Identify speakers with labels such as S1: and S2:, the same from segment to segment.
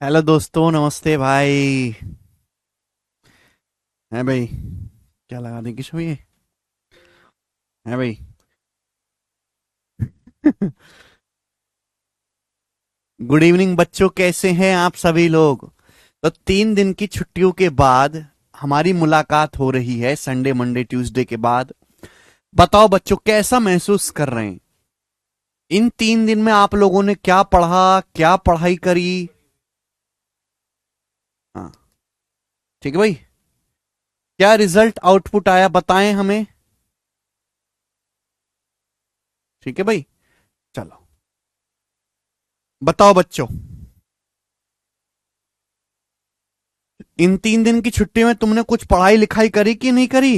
S1: Hello दोस्तों, नमस्ते भाई। है भाई। क्या लगा दें किश ये? है भाई। गुड इवनिंग बच्चों, कैसे हैं आप सभी लोग? तो 3 दिन की छुट्टियों के बाद हमारी मुलाकात हो रही है, संडे मंडे ट्यूसडे के बाद। बताओ बच्चों, कैसा महसूस कर रहे हैं? इन 3 दिन में आप लोगों ने क्या पढ़ा, क्या पढ़ाई करी? हाँ, ठीक है भाई। क्या रिजल्ट आउटपुट आया, बताएं हमें। ठीक है भाई। चलो, बताओ बच्चों, इन 3 दिन की छुट्टी में तुमने कुछ पढ़ाई लिखाई करी कि नहीं करी?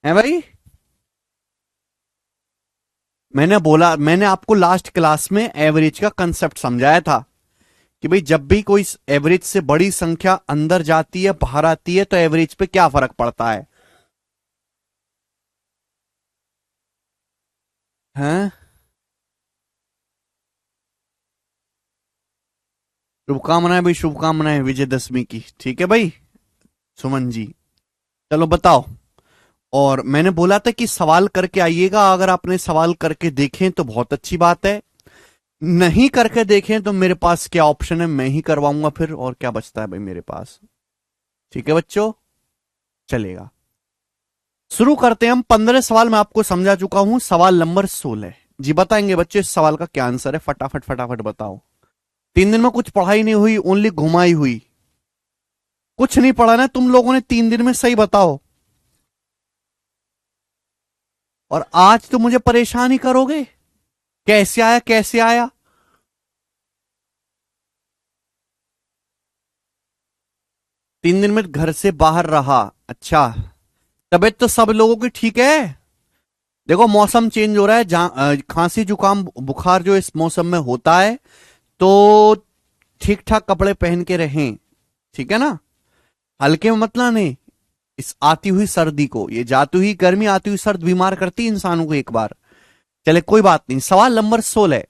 S1: है भाई। मैंने आपको लास्ट क्लास में एवरेज का कंसेप्ट समझाया था कि भाई जब भी कोई एवरेज से बड़ी संख्या अंदर जाती है, बाहर आती है, तो एवरेज पे क्या फर्क पड़ता है? हैं? शुभकामनाएं भाई, शुभकामनाएं विजयदशमी की। ठीक है भाई। सुमन जी, चलो बताओ। और मैंने बोला था कि सवाल करके आइएगा, अगर आपने सवाल करके देखें तो बहुत अच्छी बात है, नहीं करके देखें तो मेरे पास क्या ऑप्शन है, मैं ही करवाऊंगा फिर, और क्या बचता है भाई मेरे पास। ठीक है बच्चों, चलेगा। शुरू करते हैं हम। 15 सवाल मैं आपको समझा चुका हूं, सवाल नंबर 16। जी बताएंगे बच्चे इस सवाल का क्या आंसर है? फटाफट फटाफट बताओ। 3 दिन में कुछ पढ़ाई नहीं हुई, ओनली घुमाई हुई। कुछ नहीं पढ़ा ना तुम लोगों ने 3 दिन में, सही बताओ। और आज तो मुझे परेशान ही करोगे। कैसे आया, कैसे आया? 3 दिन में घर से बाहर रहा, अच्छा। तबीयत तो सब लोगों की ठीक है? देखो मौसम चेंज हो रहा है, खांसी जुकाम बुखार जो इस मौसम में होता है, तो ठीक ठाक कपड़े पहन के रहें। ठीक है ना? हल्के में मत लाने इस आती हुई सर्दी को। ये जाती हुई गर्मी, आती हुई सर्द बीमार करती है इंसानों को एक बार। चले कोई बात नहीं। सवाल नंबर 16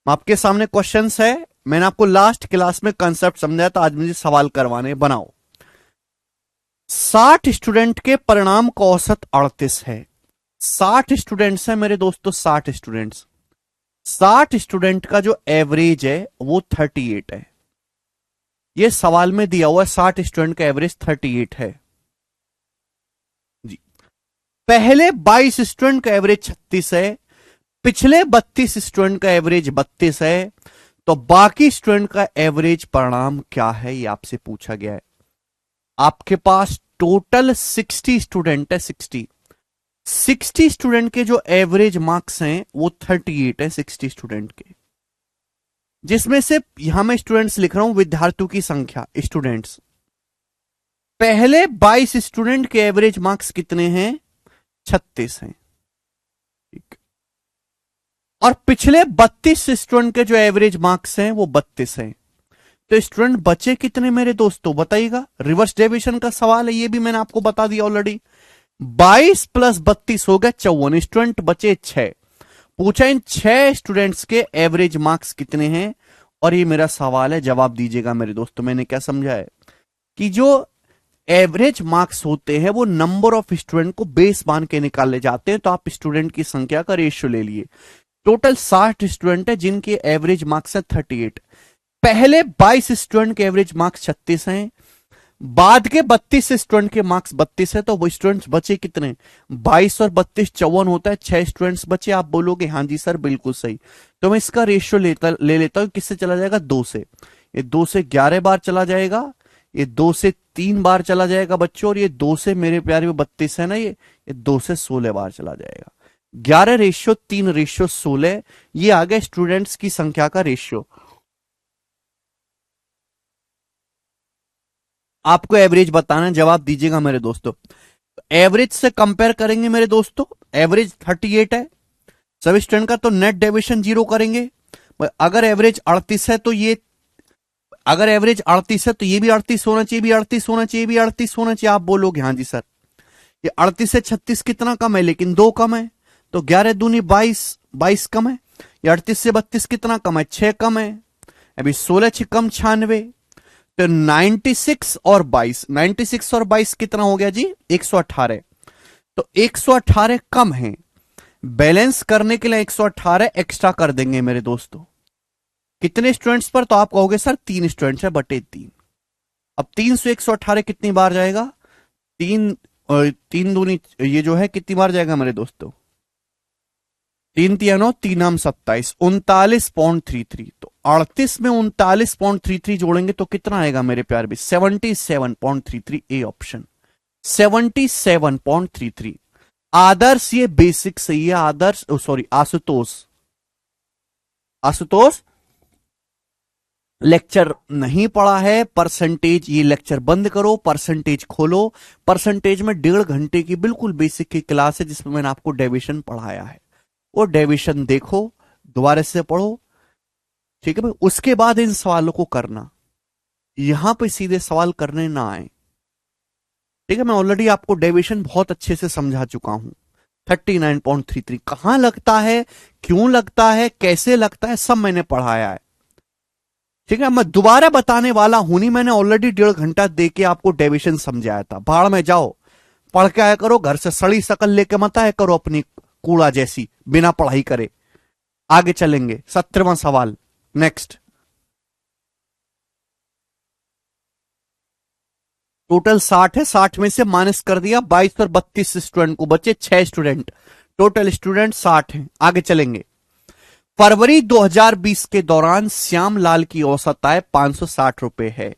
S1: आपके सामने क्वेश्चन है। मैंने आपको लास्ट क्लास में कंसेप्ट समझाया था, आज मुझे सवाल करवाने। बनाओ। 60 स्टूडेंट के परिणाम का औसत 38 है। 60 स्टूडेंट्स हैं मेरे दोस्तों, 60 स्टूडेंट्स। 60 स्टूडेंट का जो एवरेज है वो 38 है। ये सवाल में दिया हुआ है, 60 स्टूडेंट का एवरेज 38 है जी। पहले 22 स्टूडेंट का एवरेज 36 है, पिछले 32 स्टूडेंट का एवरेज 32 है, तो बाकी स्टूडेंट का एवरेज परिणाम क्या है, ये आपसे पूछा गया है। आपके पास टोटल 60 स्टूडेंट है, 60 स्टूडेंट के जो एवरेज मार्क्स हैं वो 38 है, 60 स्टूडेंट के। जिसमें से यहां मैं स्टूडेंट्स लिख रहा हूं, विद्यार्थियों की संख्या, स्टूडेंट्स। पहले 22 स्टूडेंट के एवरेज मार्क्स कितने हैं? 36 हैं। ठीक। और पिछले 32 स्टूडेंट के जो एवरेज मार्क्स हैं वो 32 हैं। तो स्टूडेंट बचे कितने मेरे दोस्तों, बताइएगा। रिवर्स डेविएशन का सवाल है, ये भी मैंने आपको बता दिया ऑलरेडी। 22 प्लस 32 हो गए 54, स्टूडेंट बचे 6। पूछा इन 6 स्टूडेंट्स के एवरेज मार्क्स कितने हैं, और ये मेरा सवाल है, जवाब दीजिएगा मेरे दोस्तों। मैंने क्या समझा है कि जो एवरेज मार्क्स होते हैं वो नंबर ऑफ स्टूडेंट को बेस मान के निकाले जाते हैं। तो आप स्टूडेंट की संख्या का रेशियो ले लिए। टोटल 60 स्टूडेंट है जिनके एवरेज मार्क्स है 38। पहले 22 स्टूडेंट के एवरेज मार्क्स 36 हैं, बाद के 32 स्टूडेंट के मार्क्स 32 है, तो वो स्टूडेंट्स बचे कितने? 22 और 32 54 होता है, 6 स्टूडेंट्स बचे। आप बोलोगे हाँ जी सर बिल्कुल सही। तो मैं इसका रेशियो ले लेता हूं, किससे चला जाएगा? 2 से। ये 2 से 11 बार चला जाएगा, ये 2 से 3 बार चला जाएगा बच्चों, और ये 2 से, मेरे प्यारे, 32 है ना, ये 2 से 16 बार चला जाएगा। 11 रेशियो 3 रेशियो 16, ये आ गया स्टूडेंट्स की संख्या का रेशियो। आपको एवरेज बताना है, जवाब दीजिएगा मेरे दोस्तों। एवरेज से कंपेयर करेंगे मेरे दोस्तों, एवरेज 38 है सभी स्टूडेंट का, तो नेट डेविएशन 0 करेंगे। अगर एवरेज 38 है तो ये, अगर एवरेज 38 है तो ये भी 38 होना चाहिए, भी 38 होना चाहिए, भी 38 होना चाहिए। आप बोलोगे हाँ जी सर, ये 38 से 36 कितना कम है, लेकिन 2 कम है। तो 11 दूनी 22, 22 कम है। ये 38 से 32 कितना कम है? 6 कम है। अभी 16 6 कम 96, तो 96 और 22, 96 और 22 कितना हो गया जी? 118। तो 118 कम है, बैलेंस करने के लिए 118 एक्स्ट्रा कर देंगे मेरे दोस्तों। कितने स्टूडेंट्स पर? तो आप कहोगे सर 3 स्टूडेंट्स है बटे 3। अब 3 से 118 कितनी बार जाएगा? 3 और 3 दूनी, ये जो है कितनी बार जाएगा मेरे दोस्तों? 3 3 9, 3 आम 27, 39.33। तो 38 में 39.33 जोड़ेंगे तो कितना आएगा मेरे प्यार भी? 77.33। A option 77.33। आदर्श, ये बेसिक सही है आदर्श, सॉरी आशुतोष, आशुतोष लेक्चर नहीं पढ़ा है, परसेंटेज, ये लेक्चर बंद करो, परसेंटेज खोलो। परसेंटेज में 1.5 घंटे की बिल्कुल बेसिक की क्लास है जिसमें मैंने आपको डेविएशन पढ़ाया है। वो डेविएशन देखो, दोबारा से पढ़ो, ठीक है भाई। उसके बाद इन सवालों को करना, यहां पे सीधे सवाल करने ना आए, ठीक है। मैं ऑलरेडी आपको डेविएशन बहुत अच्छे से समझा चुका हूं। 39.33 कहां लगता है, क्यों लगता है, कैसे लगता है, सब मैंने पढ़ाया है, ठीक है। मैं दोबारा बताने वाला हूं नहीं, मैंने ऑलरेडी 1.5 घंटा देके आपको डेविएशन समझाया था। भाड़ में जाओ, पढ़ के आया करो, घर से सड़ी शकल लेके मत आया करो अपनी कूड़ा जैसी, बिना पढ़ाई करे। आगे चलेंगे, 17वां सवाल नेक्स्ट। टोटल 60 है, 60 में से माइनस कर दिया 22 और 32 स्टूडेंट को, बचे 6 स्टूडेंट, टोटल स्टूडेंट 60 हैं। आगे चलेंगे। फरवरी 2020 के दौरान श्यामलाल की औसत आय 560 रुपए है।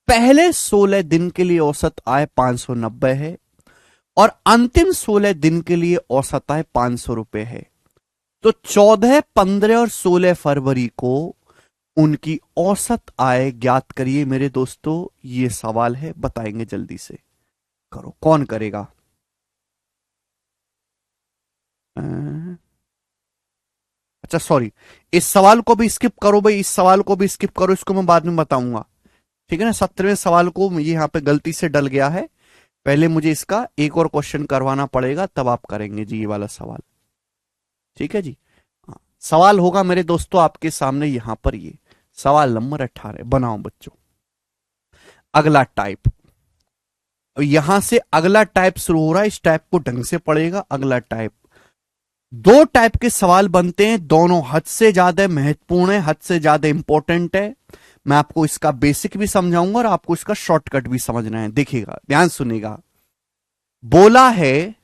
S1: पहले 16 दिन के लिए औसत आय 590 है और अंतिम 16 दिन के लिए औसत आय 500 रुपए है। तो 14, 15 और 16 फरवरी को उनकी औसत आय ज्ञात करिए मेरे दोस्तों। ये सवाल है, बताएंगे जल्दी से, करो, कौन करेगा? अच्छा सॉरी, इस सवाल को भी स्किप करो भाई, इस सवाल को भी स्किप करो, इसको मैं बाद में बताऊंगा, ठीक है ना। 17वें सवाल को ये यहां पे गलती से डल गया है, पहले मुझे इसका एक और क्वेश्चन करवाना पड़ेगा, तब आप करेंगे जी ये वाला सवाल, ठीक है जी। हाँ, सवाल होगा मेरे दोस्तों आपके सामने यहां पर, ये सवाल नंबर 18 बनाओ बच्चों। अगला टाइप, यहां से अगला टाइप शुरू हो रहा है, इस टाइप को ढंग से पढ़ेगा। अगला टाइप, 2 टाइप के सवाल बनते हैं, दोनों हद से ज्यादा महत्वपूर्ण है, हद से ज्यादा इंपॉर्टेंट है। मैं आपको इसका बेसिक भी समझाऊंगा और आपको इसका शॉर्टकट भी समझना है। देखिएगा, ध्यान सुनिएगा। बोला है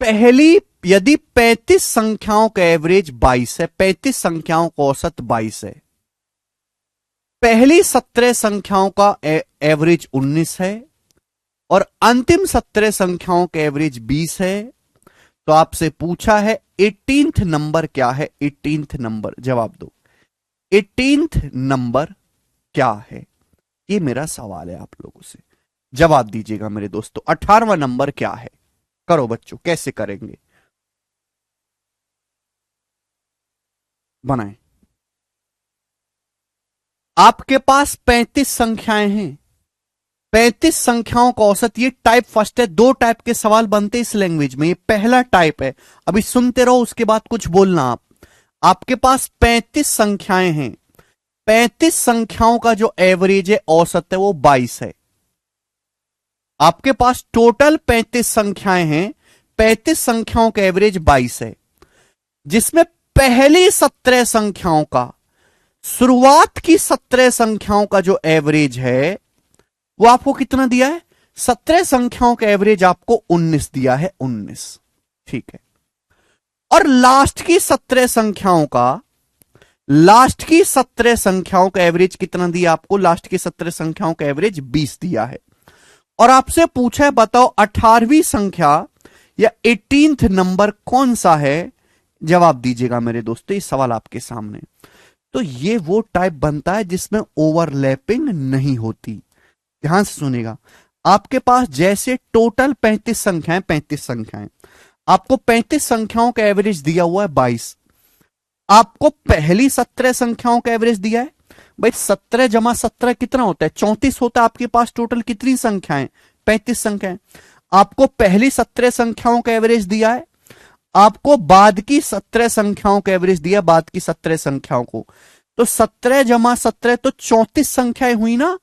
S1: पहली, यदि 35 संख्याओं का एवरेज 22 है, 35 संख्याओं का औसत 22 है, पहली 17 संख्याओं का एवरेज 19 है और अंतिम 17 संख्याओं का एवरेज 20 है, तो आपसे पूछा है 18th नंबर क्या है? 18th नंबर, जवाब दो। 18th नंबर क्या है? ये मेरा सवाल है आप लोगों से, जवाब दीजिएगा मेरे दोस्तों। 18वां नंबर क्या है? करो बच्चों, कैसे करेंगे, बनाएं। आपके पास 35 संख्याएं हैं, 35 संख्याओं का औसत, ये टाइप फर्स्ट है। 2 टाइप के सवाल बनते इस लैंग्वेज में, ये पहला टाइप है। अभी सुनते रहो, उसके बाद कुछ बोलना आप। आपके पास 35 संख्याएं हैं, 35 संख्याओं का जो एवरेज है, औसत है, वो 22 है। आपके पास टोटल 35 संख्याएं हैं, 35 संख्याओं का एवरेज 22 है, जिसमें पहली 17 संख्याओं का, शुरुआत की 17 संख्याओं का जो एवरेज है वो आपको कितना दिया है? 17 संख्याओं का एवरेज आपको 19 दिया है, 19, ठीक है। और लास्ट की 17 संख्याओं का, लास्ट की 17 संख्याओं का एवरेज कितना दिया आपको? लास्ट की 17 संख्याओं का एवरेज 20 दिया है। और आपसे पूछा है बताओ 18वीं संख्या या 18th नंबर कौन सा है? जवाब दीजिएगा मेरे दोस्तों, ये सवाल आपके सामने। तो ये वो टाइप बनता है जिसमें ओवरलैपिंग नहीं होती। ध्यान से सुनिएगा, आपके पास जैसे टोटल 35 संख्याएं, 35 संख्याएं, आपको 35 संख्याओं का एवरेज दिया हुआ है 22, आपको पहली 17 संख्याओं का एवरेज दिया है भाई 17 जमा 17 कितना होता है? 34 होता है। आपके पास टोटल कितनी संख्याएं? 35 संख्याएं। आपको पहली 17 संख्याओं का एवरेज दिया है, आपको बाद की 17 संख्याओं का एवरेज दिया, बाद की 17 संख्याओं को। तो 17 जमा 17 तो 34 संख्याएं हुई ना।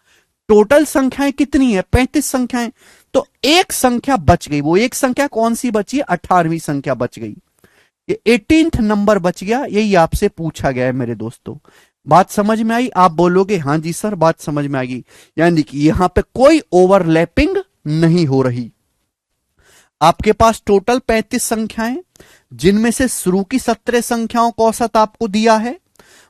S1: टोटल संख्याएं कितनी है? 35 संख्याएं। तो एक संख्या बच गई। वो एक संख्या कौन सी बची है? 18वीं संख्या बच गई। ये 18th नंबर बच गया। यही आपसे पूछा गया है मेरे दोस्तों। बात समझ में आई? आप बोलोगे हाँ जी सर, बात समझ में आएगी। यानी कि यहां पे कोई ओवरलैपिंग नहीं हो रही। आपके पास टोटल 35 संख्याएं, जिनमें से शुरू की 17 संख्याओं का औसत आपको दिया है,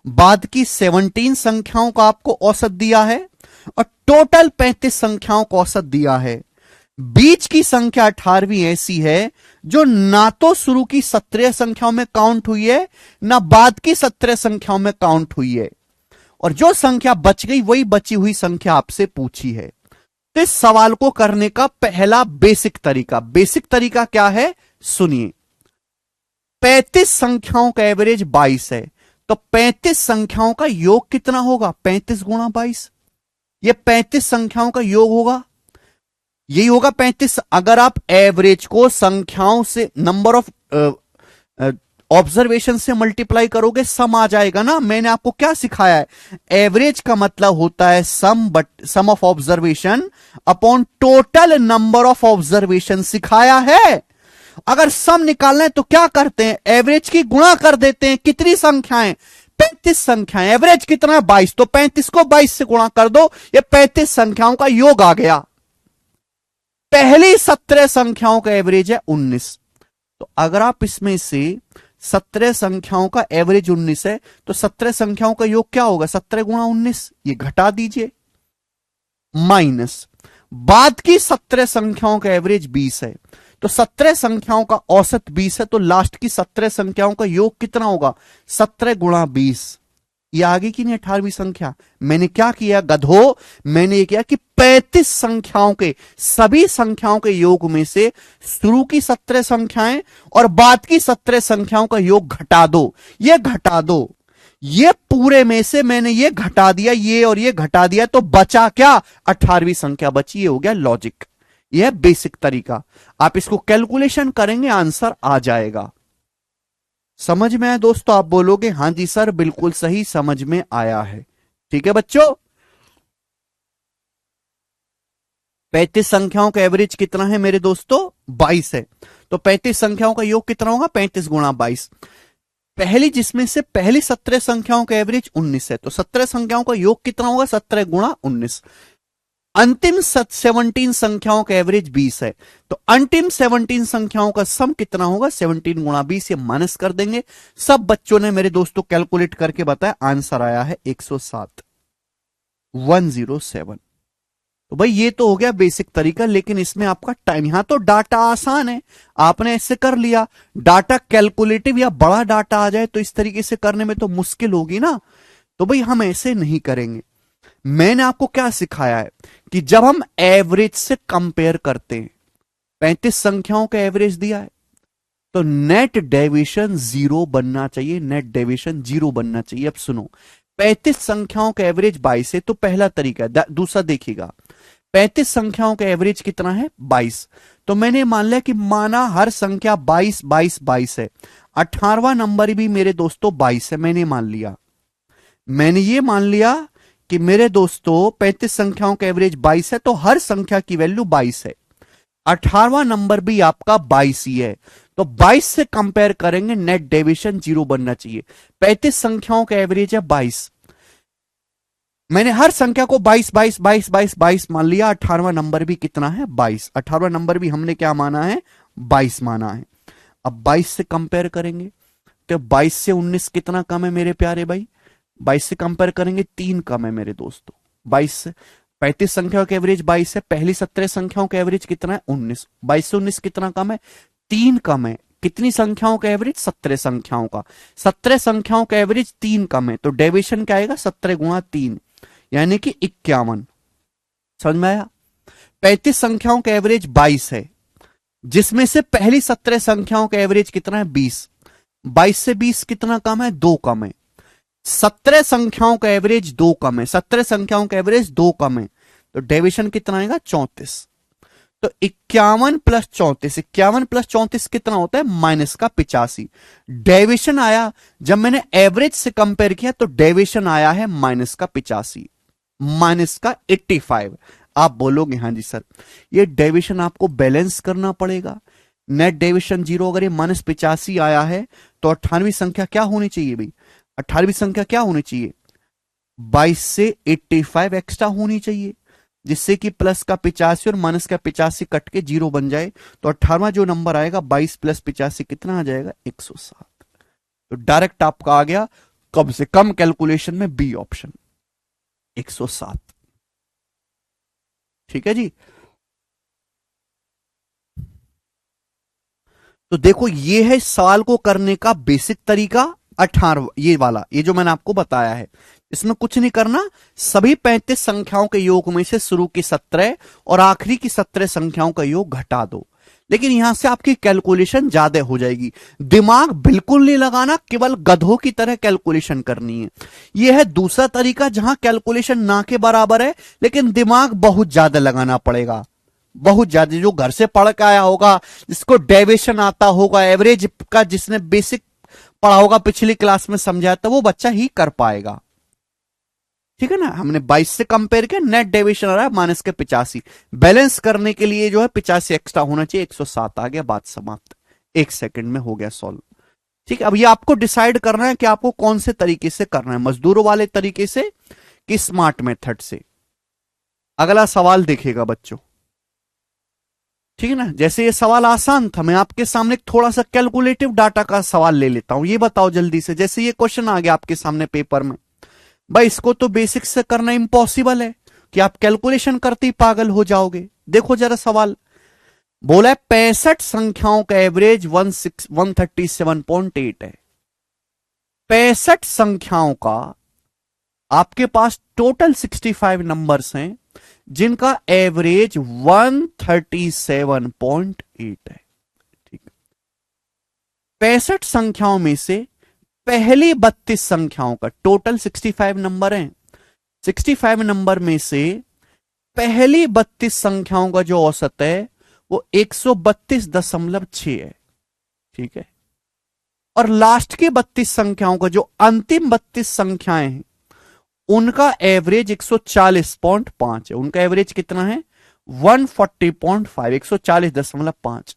S1: बाद की 17 संख्याओं का आपको औसत दिया है, और टोटल 35 संख्याओं का औसत दिया है। बीच की संख्या 18वीं ऐसी है जो ना तो शुरू की 17 संख्याओं में काउंट हुई है, ना बाद की 17 संख्याओं में काउंट हुई है, और जो संख्या बच गई वही बची हुई संख्या आपसे पूछी है। तो इस सवाल को करने का पहला बेसिक तरीका क्या है? सुनिए। 35 संख्याओं का एवरेज 22 है, तो 35 संख्याओं का योग कितना होगा? 35 गुणा 22। ये 35 संख्याओं का योग होगा, यही होगा 35। अगर आप एवरेज को संख्याओं से, नंबर ऑफ ऑब्जर्वेशन से मल्टीप्लाई करोगे, सम आ जाएगा ना। मैंने आपको क्या सिखाया है? एवरेज का मतलब होता है sum of observation upon total number of observation सिखाया है। अगर सम निकालना है तो क्या करते हैं? एवरेज की गुणा कर देते हैं। कितनी संख्याएं? 35 संख्याएं। एवरेज कितना है? 22। तो 35 को 22 से गुणा कर दो, ये 35 संख्याओं का योग आ गया। पहली 17 संख्याओं का एवरेज है 19। तो अगर आप इसमें से 17 संख्याओं का एवरेज 19 है, तो 17 संख्याओं का योग क्या होगा? 17 गुणा 19, ये घटा दीजिए, माइनस बाद की 17 संख्याओं का एवरेज 20 है, तो 17 संख्याओं का औसत 20 है, तो लास्ट की 17 संख्याओं का योग कितना होगा? 17 गुणा 20। ये आगे की नहीं 18वीं संख्या। मैंने क्या किया गधो? मैंने ये किया कि 35 संख्याओं के, सभी संख्याओं के योग में से शुरू की 17 संख्याएं और बाद की 17 संख्याओं का योग घटा दो। ये घटा दो, ये पूरे में से मैंने ये घटा दिया, ये और ये घटा दिया, तो बचा क्या? 18वीं संख्या बची। ये हो गया लॉजिक। यह बेसिक तरीका। आप इसको कैलकुलेशन करेंगे, आंसर आ जाएगा। समझ में आया दोस्तों? आप बोलोगे हां जी सर, बिल्कुल सही, समझ में आया है। ठीक है बच्चों। 35 संख्याओं का एवरेज कितना है मेरे दोस्तों? 22 है। तो 35 संख्याओं का योग कितना होगा? 35 गुणा 22। पहली, जिसमें से पहली 17 संख्याओं का एवरेज 19 है, तो 17 संख्याओं का योग कितना होगा? 17 गुणा 19। अंतिम 17 संख्याओं का एवरेज 20 है, तो अंतिम 17 संख्याओं का सम कितना होगा? 17 गुणा 20। ये माइनस कर देंगे। सब बच्चों ने मेरे दोस्तों कैलकुलेट करके बताया, आंसर आया है 107, 107। तो भाई ये तो हो गया बेसिक तरीका, लेकिन इसमें आपका टाइम, यहां तो डाटा आसान है, आपने ऐसे कर लिया। डाटा कैलकुलेटिव या बड़ा डाटा आ जाए तो इस तरीके से करने में तो मुश्किल होगी ना। तो भाई हम ऐसे नहीं करेंगे। मैंने आपको क्या सिखाया है कि जब हम एवरेज से कंपेयर करते हैं, 35 संख्याओं का एवरेज दिया है, तो नेट डेविएशन 0 बनना चाहिए। नेट डेविएशन 0 बनना चाहिए। अब सुनो, 35 संख्याओं का एवरेज 22 है, तो पहला तरीका है। दूसरा देखिएगा, 35 संख्याओं का एवरेज कितना है? 22। तो मैंने मान लिया कि माना हर संख्या 22 22 22 है, 18वां नंबर भी मेरे दोस्तों 22 है। मैंने ये मान लिया कि मेरे दोस्तों 35 संख्याओं का एवरेज 22 है, तो हर संख्या की वैल्यू 22 है। 18वां नंबर भी आपका 22 ही है, तो 22 से कंपेयर करेंगे, नेट डेविएशन 0 बनना चाहिए। 35 संख्याओं का एवरेज है 22, मैंने हर संख्या को 22 22 22 22 22 मान लिया। 18वां नंबर भी कितना है? 22। 18वां नंबर भी हमने क्या माना है? 22 माना है। अब 22 से कंपेयर करेंगे, तो 22 से 19 कितना कम है मेरे प्यारे भाई? 22 से कंपेयर करेंगे 3 कम है मेरे दोस्तों। 22 से 35 संख्याओं का एवरेज 22 है, पहली 17 संख्याओं का एवरेज कितना है? 19। 22 से 19 कितना कम है? 3 कम है। कितनी संख्याओं का एवरेज? 17 संख्याओं का। 17 संख्याओं का एवरेज 3 कम है, तो डेविएशन क्या आएगा? 17 गुणा 3, यानी कि 51। समझ में आया? 35 संख्याओं का एवरेज 22 है, जिसमें से पहली 17 संख्याओं का एवरेज कितना है? 20। 22 से 20 कितना कम है? 2 कम है। 17 संख्याओं का एवरेज 2 कम है, 17 संख्याओं का एवरेज 2 कम है, तो डेविएशन कितना आएगा? 34। तो 51 प्लस 34, 51 प्लस 34 कितना होता है? माइनस का 85। डेविएशन आया, जब मैंने एवरेज से कंपेयर किया तो डेविएशन आया है माइनस का 85, माइनस का 85। आप बोलोगे हाँ जी सर, ये डेविएशन आपको बैलेंस करना पड़ेगा। नेट डेविएशन 0, अगर ये माइनस 85 आया है तो 18वीं संख्या क्या होनी चाहिए भाई? 18वीं संख्या क्या होनी चाहिए? 22 से 85 एक्स्ट्रा होनी चाहिए, जिससे कि प्लस का 85 और माइनस का 85 कट के 0 बन जाए। तो 18वां जो नंबर आएगा 22 प्लस 85 कितना आ जाएगा? 107। तो डायरेक्ट आपका आ गया कम से कम कैलकुलेशन में बी ऑप्शन, 107। ठीक है जी। तो देखो ये है सवाल को करने का बेसिक तरीका। 18 ये वाला, ये जो मैंने आपको बताया है, इसमें कुछ नहीं करना। सभी 35 संख्याओं के योग में से शुरू की 17 और आखिरी की 17 संख्याओं का योग घटा दो। लेकिन यहां से आपकी कैलकुलेशन ज्यादा हो जाएगी, दिमाग बिल्कुल नहीं लगाना, केवल गधों की तरह कैलकुलेशन करनी है। यह है दूसरा तरीका जहां कैलकुलेशन ना के बराबर है, लेकिन दिमाग बहुत ज्यादा लगाना पड़ेगा, बहुत ज्यादा। जो घर से पढ़ के आया होगा, जिसको डेविएशन आता होगा, एवरेज का जिसने बेसिक पढ़ा होगा, पिछली क्लास में समझाया था, वो बच्चा ही कर पाएगा। ठीक है ना। हमने 22 से कंपेयर किया, नेट डेविएशन आ रहा है माइनस के 85, बैलेंस करने के लिए जो है 85 एक्स्ट्रा होना चाहिए, 107 आ गया, बात समाप्त। 1 सेकंड में हो गया सॉल्व। ठीक है, अब ये आपको डिसाइड करना है कि आपको कौन से तरीके से करना है, मजदूरों वाले तरीके से कि स्मार्ट मेथड से। अगला सवाल देखिएगा बच्चों। ठीक है ना, जैसे ये सवाल आसान था, मैं आपके सामने थोड़ा सा कैलकुलेटिव डाटा का सवाल ले लेता हूं। ये बताओ जल्दी से, जैसे ये क्वेश्चन आ गया आपके सामने पेपर में, भाई इसको तो बेसिक से करना इम्पॉसिबल है कि आप कैलकुलेशन करते ही पागल हो जाओगे। देखो जरा सवाल, बोला है 65 संख्याओं का एवरेज 137.8 है। 65 संख्याओं का आपके पास टोटल 65 नंबर्स हैं, जिनका एवरेज 137.8 है। ठीक, 65 संख्याओं में से पहली 32 संख्याओं का, टोटल 65 नंबर हैं, 65 नंबर में से पहली 32 संख्याओं का जो औसत है वो 132.6 है। ठीक है, और लास्ट की 32 संख्याओं का, जो अंतिम 32 संख्याएं हैं, उनका एवरेज 140.5 है। उनका एवरेज कितना है? 140.5, 140.5।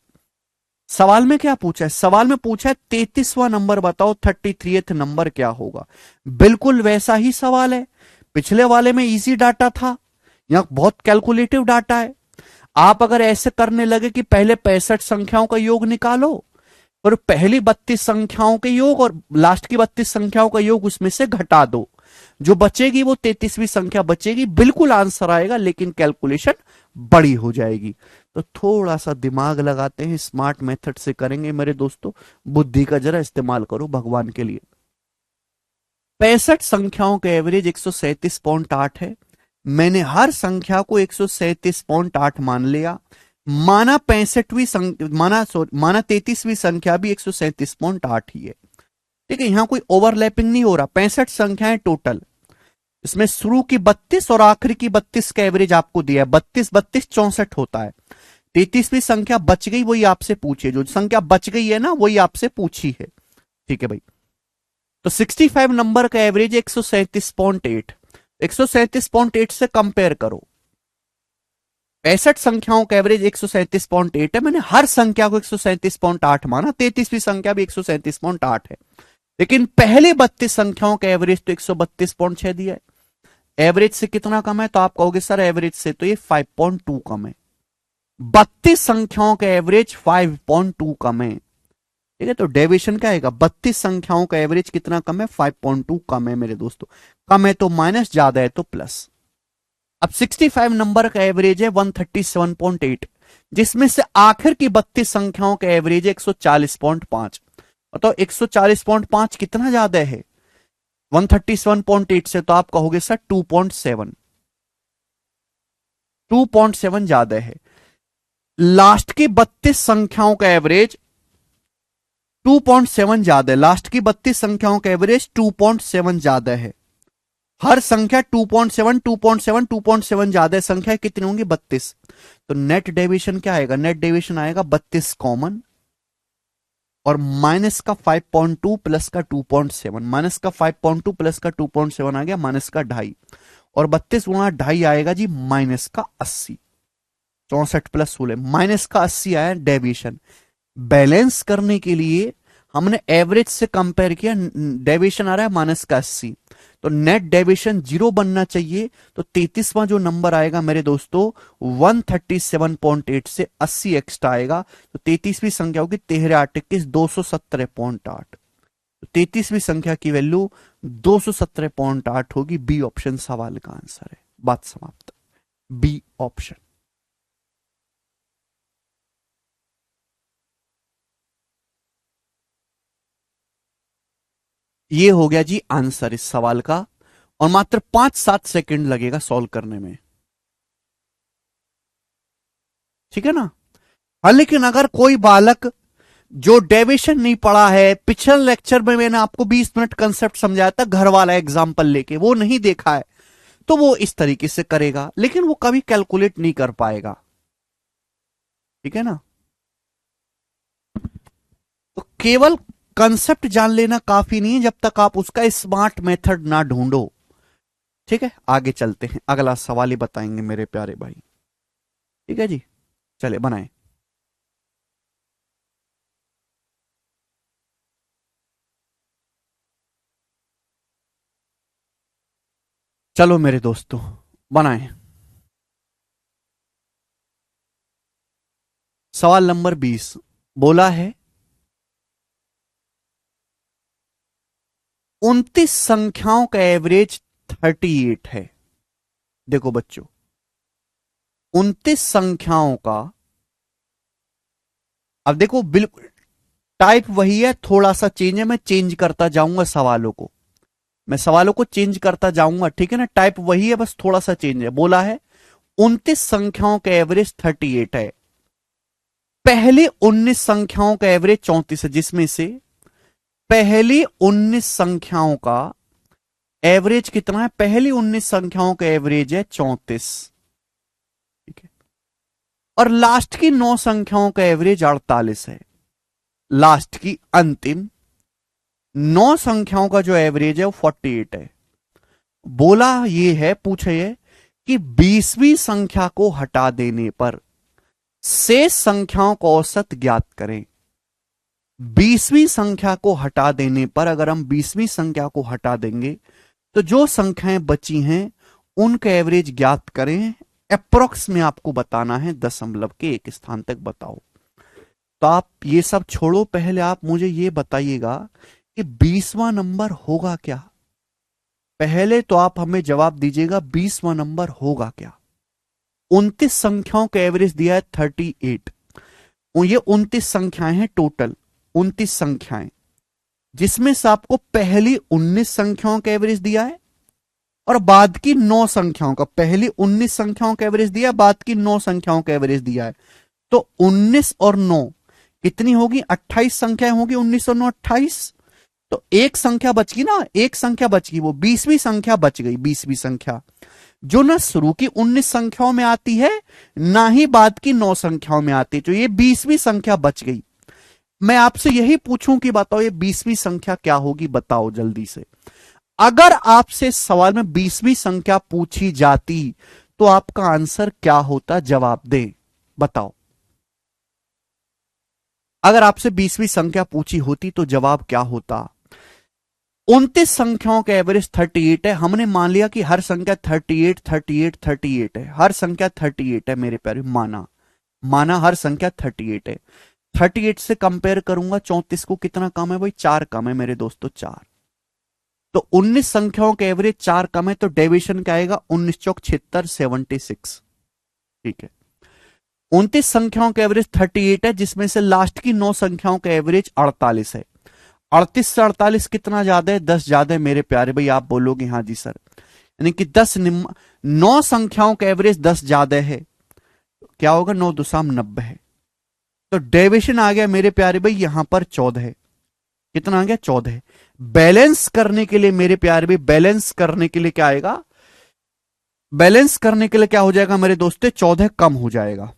S1: सवाल में क्या पूछा है? सवाल में पूछा है 33वां नंबर बताओ, 33th नंबर क्या होगा। बिल्कुल वैसा ही सवाल है, पिछले वाले में इजी डाटा था, यहां बहुत कैलकुलेटिव डाटा है। आप अगर ऐसे करने लगे कि पहले 65 संख्याओं का योग निकालो और पहली 32 संख्याओं के योग और लास्ट की 32 संख्याओं का योग उसमें से घटा दो, जो बचेगी वो 33वीं संख्या बचेगी, बिल्कुल आंसर आएगा, लेकिन कैलकुलेशन बड़ी हो जाएगी। तो थोड़ा सा दिमाग लगाते हैं, स्मार्ट मेथड से करेंगे मेरे दोस्तों, बुद्धि का जरा इस्तेमाल करो भगवान के लिए। 65 संख्याओं का एवरेज 137.8 है। मैंने हर संख्या को 137.8 मान लिया, माना 65वीं माना 33वीं संख्या भी 137.8 ही है। ठीक है, यहां कोई ओवरलैपिंग नहीं हो रहा। 65 संख्याएं टोटल, इसमें शुरू की 32 और आखिरी की 32 का एवरेज आपको दिया है। 32 32 64 होता है। 33वीं संख्या बच गई, वही आपसे पूछी, जो संख्या बच गई है ना वही आपसे पूछी है। ठीक है भाई, तो 65 नंबर का एवरेज 137.8, 137.8 से कंपेयर करो। 65 संख्याओं का एवरेज 137.8 है, मैंने हर संख्या को 137.8 माना, 33वीं संख्या भी 137.8 है, लेकिन पहले 32 संख्याओं का एवरेज तो 132.6 दिया है। एवरेज से कितना कम है? तो आप कहोगे सर एवरेज से तो ये 5.2 कम है। 32 संख्याओं का एवरेज 5.2 कम है। ठीक है, तो डेविएशन क्या आएगा? 32 संख्याओं का एवरेज कितना कम है? 5.2 कम है मेरे दोस्तों। कम है तो माइनस, ज्यादा है तो प्लस। अब 65 नंबर का एवरेज है 137.8, जिसमें से आखिर की 32 संख्याओं का एवरेज है 140.5। तो 140.5 कितना ज्यादा है 137.8 से? तो आप कहोगे सर 2.7, 2.7 ज्यादा है। लास्ट की 32 संख्याओं का एवरेज 2.7 ज्यादा है, लास्ट की 32 संख्याओं का एवरेज 2.7 ज्यादा है। हर संख्या 2.7 2.7 2.7 ज्यादा संख्या कितनी होंगी 32। तो नेट डेविएशन क्या आएगा, नेट डेविएशन आएगा 32 कॉमन और माइनस का 5.2 प्लस का 2.7, माइनस का 5.2 प्लस का 2.7 आ गया माइनस का 2.5 और 32 गुणा 2.5 आएगा जी माइनस का 80। 64 प्लस 16 माइनस का 80 आया डेविएशन। बैलेंस करने के लिए हमने एवरेज से कंपेयर किया, डेविएशन आ रहा है माइनस का 80, तो नेट डेविएशन 0 बनना चाहिए। तो 33वां जो नंबर आएगा मेरे दोस्तों 137.8 से 80 एक्स्ट्रा आएगा। तो 33वीं संख्या होगी 13 8 21 217.8। 33वीं संख्या की वैल्यू 217.8 होगी। बी ऑप्शन सवाल का आंसर है। बात समाप्त। B option. ये हो गया जी आंसर इस सवाल का और मात्र 5-7 सेकंड लगेगा सॉल्व करने में, ठीक है ना। हाँ लेकिन अगर कोई बालक जो डेविएशन नहीं पढ़ा है, पिछले लेक्चर में मैंने आपको 20 मिनट कंसेप्ट समझाया था घर वाला एग्जाम्पल लेके, वो नहीं देखा है तो वो इस तरीके से करेगा लेकिन वो कभी कैलकुलेट नहीं कर पाएगा, ठीक है ना। तो केवल कंसेप्ट जान लेना काफी नहीं है जब तक आप उसका स्मार्ट मेथड ना ढूंढो, ठीक है। आगे चलते हैं, अगला सवाल ही बताएंगे मेरे प्यारे भाई, ठीक है जी। चले बनाएं। चलो मेरे दोस्तों बनाएं। सवाल नंबर 20 बोला है 29 संख्याओं का एवरेज 38 है। देखो बच्चों 29 संख्याओं का, अब देखो बिल्कुल टाइप वही है, थोड़ा सा चेंज है, मैं चेंज करता जाऊंगा सवालों को, मैं सवालों को चेंज करता जाऊंगा, ठीक है ना। टाइप वही है बस थोड़ा सा चेंज है। बोला है 29 संख्याओं का एवरेज 38 है, पहले 19 संख्याओं का एवरेज 34 है, जिसमें से पहली 19 संख्याओं का एवरेज कितना है, पहली 19 संख्याओं का एवरेज है 34, ठीक है। और लास्ट की 9 संख्याओं का एवरेज 48 है। लास्ट की अंतिम 9 संख्याओं का जो एवरेज है वो 48 है। बोला ये है, पूछा ये कि 20वीं संख्या को हटा देने पर शेष संख्याओं का औसत ज्ञात करें। 20वीं संख्या को हटा देने पर, अगर हम 20वीं संख्या को हटा देंगे तो जो संख्याएं बची हैं उनका एवरेज ज्ञात करें। अप्रोक्स में आपको बताना है, दशमलव के एक स्थान तक बताओ। तो आप ये सब छोड़ो, पहले आप मुझे ये बताइएगा कि 20वां नंबर होगा क्या। पहले तो आप हमें जवाब दीजिएगा 20वां नंबर होगा क्या। 29 संख्याओं का एवरेज दिया है 38, ये 29 संख्याएं हैं टोटल, 29 संख्याएं, जिसमें से आपको पहली 19 संख्याओं का एवरेज दिया है और बाद की 9 संख्याओं का, पहली 19 संख्याओं का एवरेज दिया, बाद की 9 संख्याओं का एवरेज दिया है। तो 19 और 9 कितनी होगी, 28 संख्याएं होगी। 19 और 9 28, तो एक संख्या बच गई ना, एक संख्या बच गई, वो 20वीं संख्या बच गई। 20वीं संख्या जो ना शुरू की 19 संख्याओं में आती है ना ही बाद की 9 संख्याओं में आती है, तो ये 20वीं संख्या बच गई। मैं आपसे यही पूछूं कि बताओ ये 20वीं संख्या क्या होगी, बताओ जल्दी से। अगर आपसे सवाल में 20वीं संख्या पूछी जाती तो आपका आंसर क्या होता, जवाब दें, बताओ। अगर आपसे 20वीं संख्या पूछी होती तो जवाब क्या होता। 29 संख्याओं का एवरेज 38 है, हमने मान लिया कि हर संख्या 38 38 38 है, हर संख्या 38 है मेरे प्यारे, माना हर संख्या 38 है। 38 से कंपेयर करूंगा 34 को, कितना कम है भाई, 4 कम है मेरे दोस्तों, 4। तो 19 संख्याओं का एवरेज 4 कम है, तो डेविएशन क्या आएगा, 19 चौक 76 76, ठीक है। 29 संख्याओं का एवरेज 38 है, जिसमें से लास्ट की 9 संख्याओं का एवरेज 48 है। 38 से 48 कितना ज्यादा है, 10 ज्यादा है मेरे प्यारे भाई। आप बोलोगे हाँ जी सर, यानी कि 9 संख्याओं का एवरेज 10 ज्यादा है, क्या होगा, 9 दुसाम 90 है। तो डेविएशन आ गया मेरे प्यारे भाई यहां पर 14 है, कितना आ गया 14। बैलेंस करने के लिए मेरे प्यारे भी, बैलेंस करने के लिए क्या आएगा, बैलेंस करने के लिए क्या हो जाएगा मेरे दोस्तों, 14 कम हो जाएगा।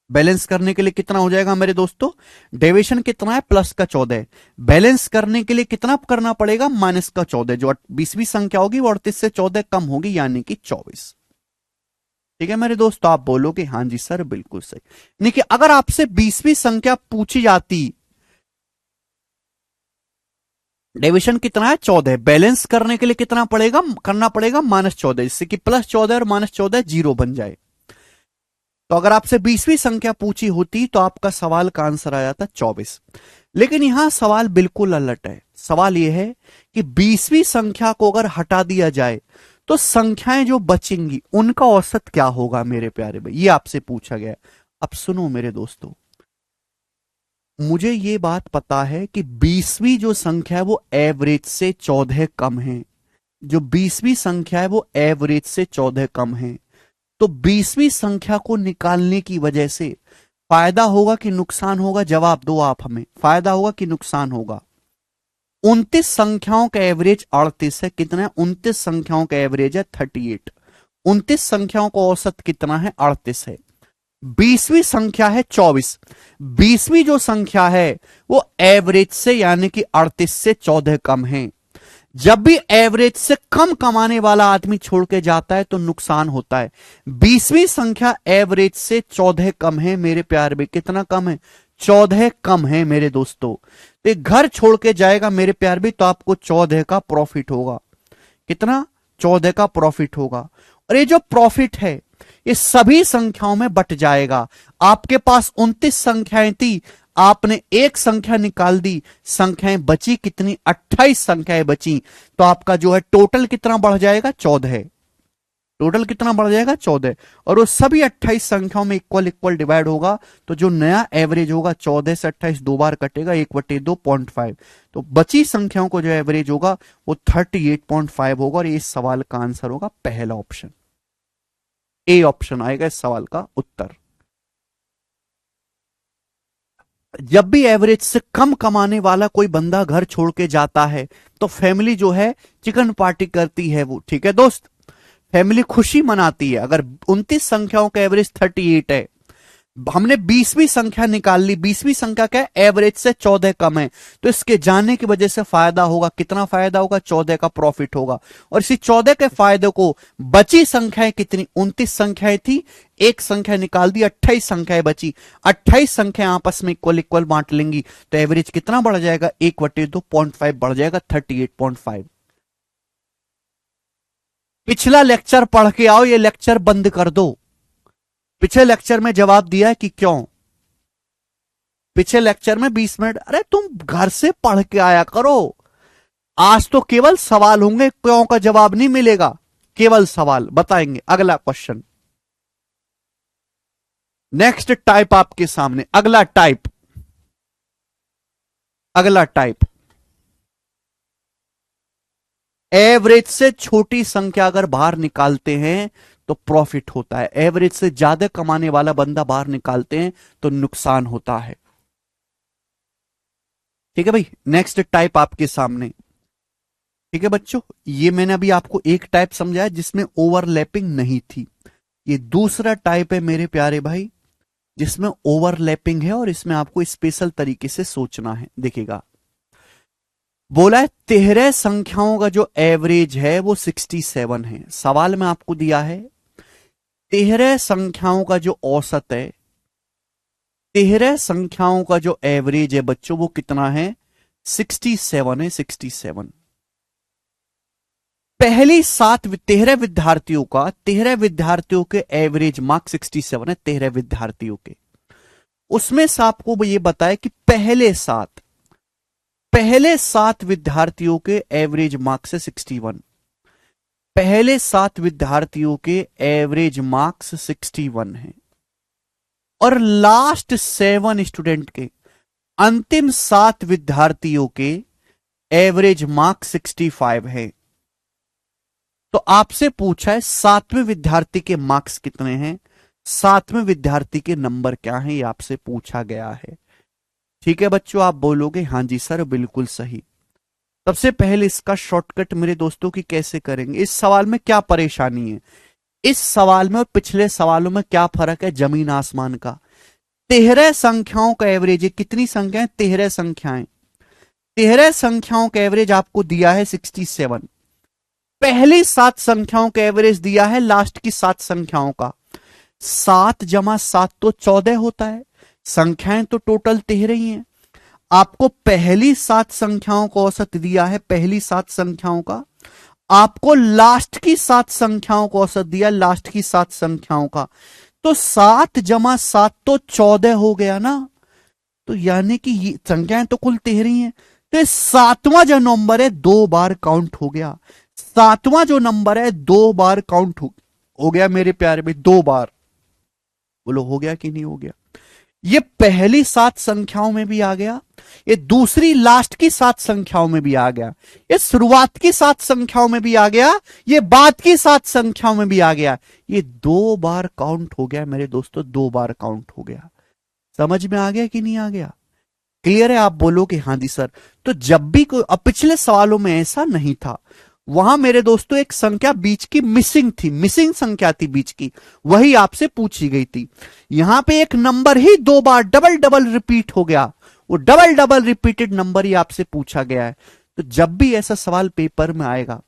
S1: बैलेंस करने के लिए कितना हो जाएगा मेरे दोस्तों, डेविएशन कितना है प्लस का 14, बैलेंस करने के लिए कितना करना पड़ेगा माइनस का 14, जो 20वीं संख्या होगी वो 38 से 14 कम होगी यानी कि 24। ठीक है मेरे दोस्त, तो आप बोलोगे हाँ जी सर बिल्कुल सही। देखिए अगर आपसे 20वीं संख्या पूछी जाती, डेविएशन कितना है 14, बैलेंस करने के लिए कितना पड़ेगा, करना पड़ेगा -14, जिससे कि +14 और -14 जीरो बन जाए। तो अगर आपसे 20वीं संख्या पूछी होती तो आपका सवाल का आंसर आ जाता 24। लेकिन यहां सवाल बिल्कुल अलट है। सवाल यह है कि 20वीं संख्या को अगर हटा दिया जाए तो संख्याएं जो बचेंगी उनका औसत क्या होगा मेरे प्यारे भाई, ये आपसे पूछा गया। अब सुनो मेरे दोस्तों, मुझे ये बात पता है कि 20वीं जो संख्या है वो एवरेज से 14 कम है। जो 20वीं संख्या है वो एवरेज से 14 कम है। तो 20वीं संख्या को निकालने की वजह से फायदा होगा कि नुकसान होगा, जवाब दो आप हमें, फायदा होगा कि नुकसान होगा। 29 संख्याओं का एवरेज 38 है, कितना है 29 संख्याओं का एवरेज है 38, 29 संख्याओं का औसत कितना है 38 है। 20वीं संख्या है 24, 20वीं जो संख्या है वो एवरेज से यानी कि 38 से 14 कम है। जब भी एवरेज से कम कमाने वाला आदमी छोड़ के जाता है तो नुकसान होता है। 20वीं संख्या एवरेज से 14 कम है मेरे प्यार में, कितना कम है 14 कम है मेरे दोस्तों। तो घर छोड़ के जाएगा मेरे प्यार भी तो आपको 14 का प्रॉफिट होगा, कितना 14 का प्रॉफिट होगा। और ये जो प्रॉफिट है ये सभी संख्याओं में बट जाएगा। आपके पास 29 संख्याएं थी, आपने एक संख्या निकाल दी, संख्याएं बची कितनी 28 संख्याएं बची, तो आपका जो है टोटल कितना बढ़ जाएगा 14, टोटल कितना बढ़ जाएगा 14। और वो सभी 28 संख्याओं में इक्वल इक्वल डिवाइड होगा, तो जो नया एवरेज होगा 14 से 28 दो बार कटेगा 1/2.5, तो बची संख्याओं को जो एवरेज होगा वो 38.5 होगा। और इस सवाल का आंसर होगा पहला ऑप्शन, ए ऑप्शन आएगा इस सवाल का उत्तर। जब भी एवरेज से कम कमाने वाला कोई बंदा घर छोड़ के जाता है तो फैमिली जो है चिकन पार्टी करती है वो, ठीक है दोस्त, फैमिली खुशी मनाती है। अगर 29 संख्याओं का एवरेज 38 है, हमने 20वीं संख्या निकाल ली, 20वीं संख्या क्या है एवरेज से 14 कम है, तो इसके जाने की वजह से फायदा होगा, कितना फायदा होगा 14 का प्रॉफिट होगा। और इसी 14 के फायदे को बची संख्याएं कितनी 29 संख्याएं थी, एक संख्या निकाल दी 28 संख्याएं बची, 28 संख्याएं आपस में इक्वल इक्वल बांट लेंगी तो एवरेज कितना बढ़ जाएगा 1/2.5 बढ़ जाएगा 38.5। पिछला लेक्चर पढ़ के आओ, ये लेक्चर बंद कर दो। पिछले लेक्चर में जवाब दिया है कि क्यों, पिछले लेक्चर में 20 मिनट, अरे तुम घर से पढ़ के आया करो। आज तो केवल सवाल होंगे, क्यों का जवाब नहीं मिलेगा, केवल सवाल बताएंगे। अगला क्वेश्चन, नेक्स्ट टाइप आपके सामने, अगला टाइप, अगला टाइप, एवरेज से छोटी संख्या अगर बाहर निकालते हैं तो प्रॉफिट होता है, एवरेज से ज्यादा कमाने वाला बंदा बाहर निकालते हैं तो नुकसान होता है। ठीक है भाई, नेक्स्ट टाइप आपके सामने। ठीक है बच्चों, ये मैंने अभी आपको एक टाइप समझाया जिसमें ओवरलैपिंग नहीं थी। ये दूसरा टाइप है मेरे प्यारे भाई जिसमें ओवरलैपिंग है और इसमें आपको स्पेशल तरीके से सोचना है। देखिएगा, बोला है 13 संख्याओं का जो एवरेज है वो 67 है। सवाल में आपको दिया है 13 संख्याओं का जो औसत है, 13 संख्याओं का जो एवरेज है बच्चों वो कितना है 67 है, 67। पहली 13 विद्यार्थियों का, 13 विद्यार्थियों के एवरेज मार्क 67 है, 13 विद्यार्थियों के। उसमें से आपको ये बताया कि पहले 7 विद्यार्थियों के एवरेज मार्क्स है 61, पहले 7 विद्यार्थियों के एवरेज मार्क्स 61 है। और लास्ट 7 स्टूडेंट के, अंतिम 7 विद्यार्थियों के एवरेज मार्क्स 65 है। तो आपसे पूछा है 7वें विद्यार्थी के मार्क्स कितने हैं, 7वें विद्यार्थी के नंबर क्या हैं, ये आपसे पूछा गया है। ठीक है बच्चों, आप बोलोगे हाँ जी सर बिल्कुल सही। सबसे पहले इसका शॉर्टकट मेरे दोस्तों की कैसे करेंगे, इस सवाल में क्या परेशानी है, इस सवाल में और पिछले सवालों में क्या फर्क है जमीन आसमान का। 13 संख्याओं का एवरेज है, कितनी संख्याएं, 13 संख्याएं, 13 संख्याओं का एवरेज आपको दिया है 67। पहली 7 संख्याओं का एवरेज दिया है लास्ट की 7 संख्याओं का। 7 जमा 7 तो 14 होता है, संख्याएं तो टोटल 13 ही हैं। आपको पहली 7 संख्याओं का औसत दिया है, पहली 7 संख्याओं का। आपको लास्ट की 7 संख्याओं का औसत दिया, लास्ट की 7 संख्याओं का। तो 7 जमा 7 तो 14 हो गया ना, तो यानी कि ये संख्याएं तो कुल 13 ही हैं। तो सातवां जो नंबर है 2 बार काउंट हो गया, सातवां जो नंबर है 2 बार काउंट हो गया मेरे प्यारे भाई, 2 बार। बोलो हो गया कि नहीं हो गया। ये पहली 7 संख्याओं में भी आ गया, ये दूसरी लास्ट की 7 संख्याओं में भी आ गया, ये शुरुआत की 7 संख्याओं में भी आ गया, ये बाद की 7 संख्याओं में भी आ गया। ये 2 बार काउंट हो गया मेरे दोस्तों, 2 बार काउंट हो गया। समझ में आ गया कि नहीं आ गया, क्लियर है, आप बोलो कि हाँ जी सर। तो जब भी कोई, अब पिछले सवालों में ऐसा नहीं था, वहां मेरे दोस्तों एक संख्या बीच की मिसिंग थी, मिसिंग संख्या थी बीच की, वही आपसे पूछी गई थी। यहां पे एक नंबर ही 2 बार डबल डबल रिपीट हो गया, वो डबल डबल रिपीटेड नंबर ही आपसे पूछा गया है। तो जब भी ऐसा सवाल पेपर में आएगा,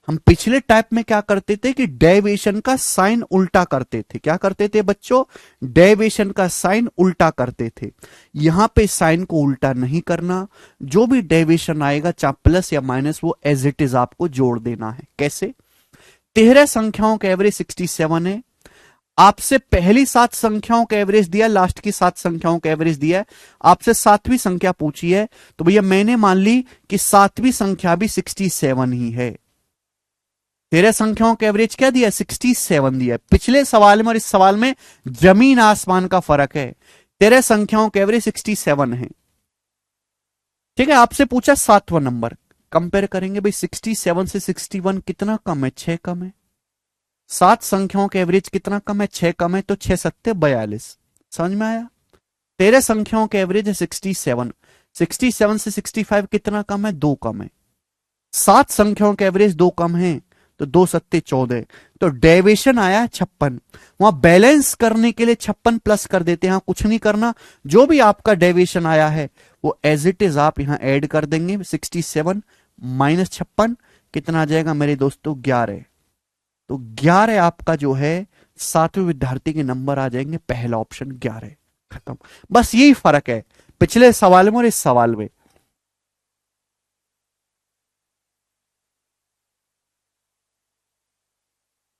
S1: हम पिछले टाइप में क्या करते थे कि डेविएशन का साइन उल्टा करते थे। क्या करते थे बच्चों, डेविएशन का साइन उल्टा करते थे। यहां पे साइन को उल्टा नहीं करना, जो भी डेविएशन आएगा चाहे प्लस या माइनस, वो एज इट इज आपको जोड़ देना है। कैसे, 13 संख्याओं का एवरेज 67 है, आपसे पहली 7 संख्याओं का एवरेज दिया, लास्ट की 7 संख्याओं का एवरेज दिया है, आपसे 7वीं संख्या पूछी है, तो भैया मैंने मान ली कि 7वीं संख्या भी 67 ही है। 13 संख्याओं का एवरेज क्या दिया, 67 दिया। पिछले सवाल में और इस सवाल में जमीन आसमान का फर्क है। 13 संख्याओं का एवरेज 67 है, ठीक है। आपसे पूछा 7वां नंबर, कंपेयर करेंगे भाई 67 से 61 कितना कम है, 6 कम है। 7 संख्याओं का एवरेज कितना कम है, 6 कम है, तो 6 सत्ते 42। समझ में आया। 13 संख्याओं का एवरेज है 67, 67 से 65 कितना कम है, 2 कम है। 7 संख्याओं का एवरेज 2 कम है, तो 2 सत्ते 14, तो डेविएशन आया 56। वहां बैलेंस करने के लिए 56 प्लस कर देते हैं, कुछ नहीं करना, जो भी आपका डेविएशन आया है वो एज इट इज आप यहां ऐड कर देंगे। 67 माइनस 56 कितना आ जाएगा मेरे दोस्तों, 11। तो 11 आपका जो है 7वें विद्यार्थी के नंबर आ जाएंगे, पहला ऑप्शन 11। खत्म, बस यही फर्क है पिछले सवाल में और इस सवाल में।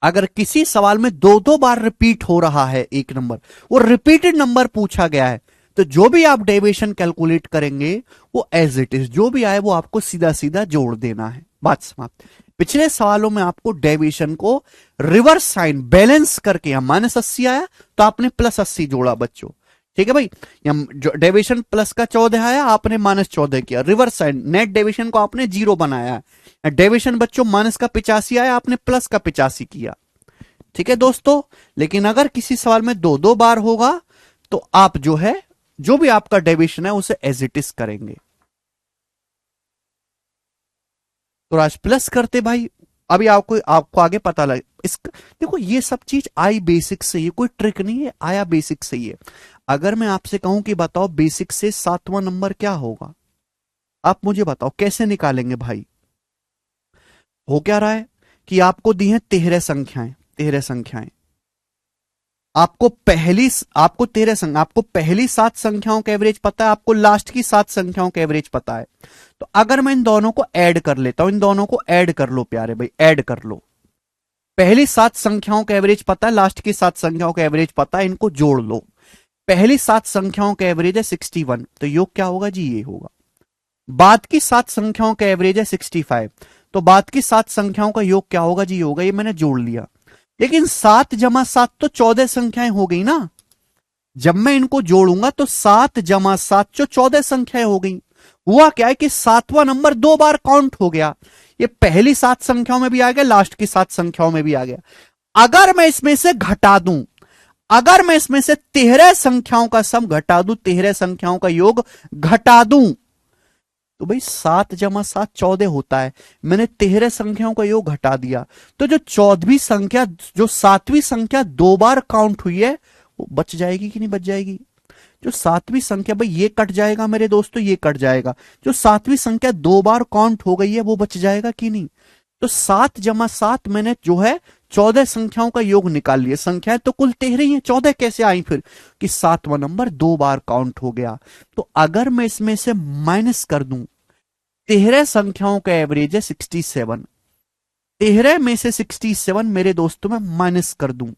S1: अगर किसी सवाल में 2-2 बार रिपीट हो रहा है एक नंबर, वो रिपीटेड नंबर पूछा गया है, तो जो भी आप डेविएशन कैलकुलेट करेंगे वो एज इट इज जो भी आए वो आपको सीधा सीधा जोड़ देना है, बात समाप्त। पिछले सवालों में आपको डेविएशन को रिवर्स साइन बैलेंस करके, यहां -80 आया तो आपने +80 जोड़ा बच्चों, ठीक है भाई। डेविएशन प्लस का 14 आया, आपने -14 किया, रिवर्स साइन, नेट डेविएशन को आपने 0 बनाया। डेविएशन बच्चों माइनस का 85 आया, आपने प्लस का 85 किया, ठीक है दोस्तों। लेकिन अगर किसी सवाल में 2-2 बार होगा तो आप जो है, जो भी आपका डेविएशन है उसे एज इट इज करेंगे। तो आज प्लस करते भाई, अभी आपको आगे पता लगे। इस देखो ये सब चीज आई बेसिक से, ये कोई ट्रिक नहीं है, आया बेसिक से ही है। अगर मैं आपसे कहूं कि बताओ बेसिक से 7वां नंबर क्या होगा, आप मुझे बताओ कैसे निकालेंगे भाई। हो क्या रहा है कि आपको दी है 13 संख्याएं, 13 संख्याएं, आपको पहली 7 संख्याओं का एवरेज पता है, आपको लास्ट की 7 संख्याओं का एवरेज पता है। तो अगर मैं इन दोनों को ऐड कर लेता हूं, इन दोनों को ऐड कर लो प्यारे भाई, ऐड कर लो। पहली 7 संख्याओं का एवरेज पता है, लास्ट की 7 संख्याओं का एवरेज पता है, इनको जोड़ लो। पहली 7 संख्याओं का एवरेज है 61, तो योग क्या होगा जी, ये होगा। बाद की 7 संख्याओं का एवरेज है 65, तो बाद की 7 संख्याओं का योग क्या होगा जी, होगा, ये मैंने जोड़ लिया। लेकिन 7 जमा 7 तो 14 संख्याएं हो गई ना, जब मैं इनको जोड़ूंगा तो 7 जमा 7 जो 14 संख्याएं हो गई। हुआ क्या है कि 7वां नंबर 2 बार काउंट हो गया, ये पहली 7 संख्याओं में भी आ गया, लास्ट की 7 संख्याओं में भी आ गया। अगर मैं इसमें से घटा दूं, अगर मैं इसमें से 13 संख्याओं का सम घटा दूं, 13 संख्याओं का योग घटा दूं, तो भाई 7 + 7 14 होता है। मैंने 13 संख्याओं का योग घटा दिया, तो जो 14वीं संख्या, जो 7वीं संख्या 2 बार काउंट हुई है, वो बच जाएगी कि नहीं बच जाएगी? जो 7वीं संख्या, भाई ये कट जाएगा मेरे दोस्तों, ये कट जाएगा। जो 7वीं संख्या 2 बार काउंट हो गई है, वो बच जाएगा कि नहीं? तो 7 + 7 मैंने जो है 14 संख्याओं का योग निकाल लिया। संख्याएं तो कुल 13 ही है, 14 कैसे आई फिर? कि 7वां नंबर 2 बार काउंट हो गया। तो अगर मैं इसमें से माइनस कर दूं, 13 संख्याओं का एवरेज है 67, 13 में से 67 मेरे दोस्तों में माइनस कर दूं,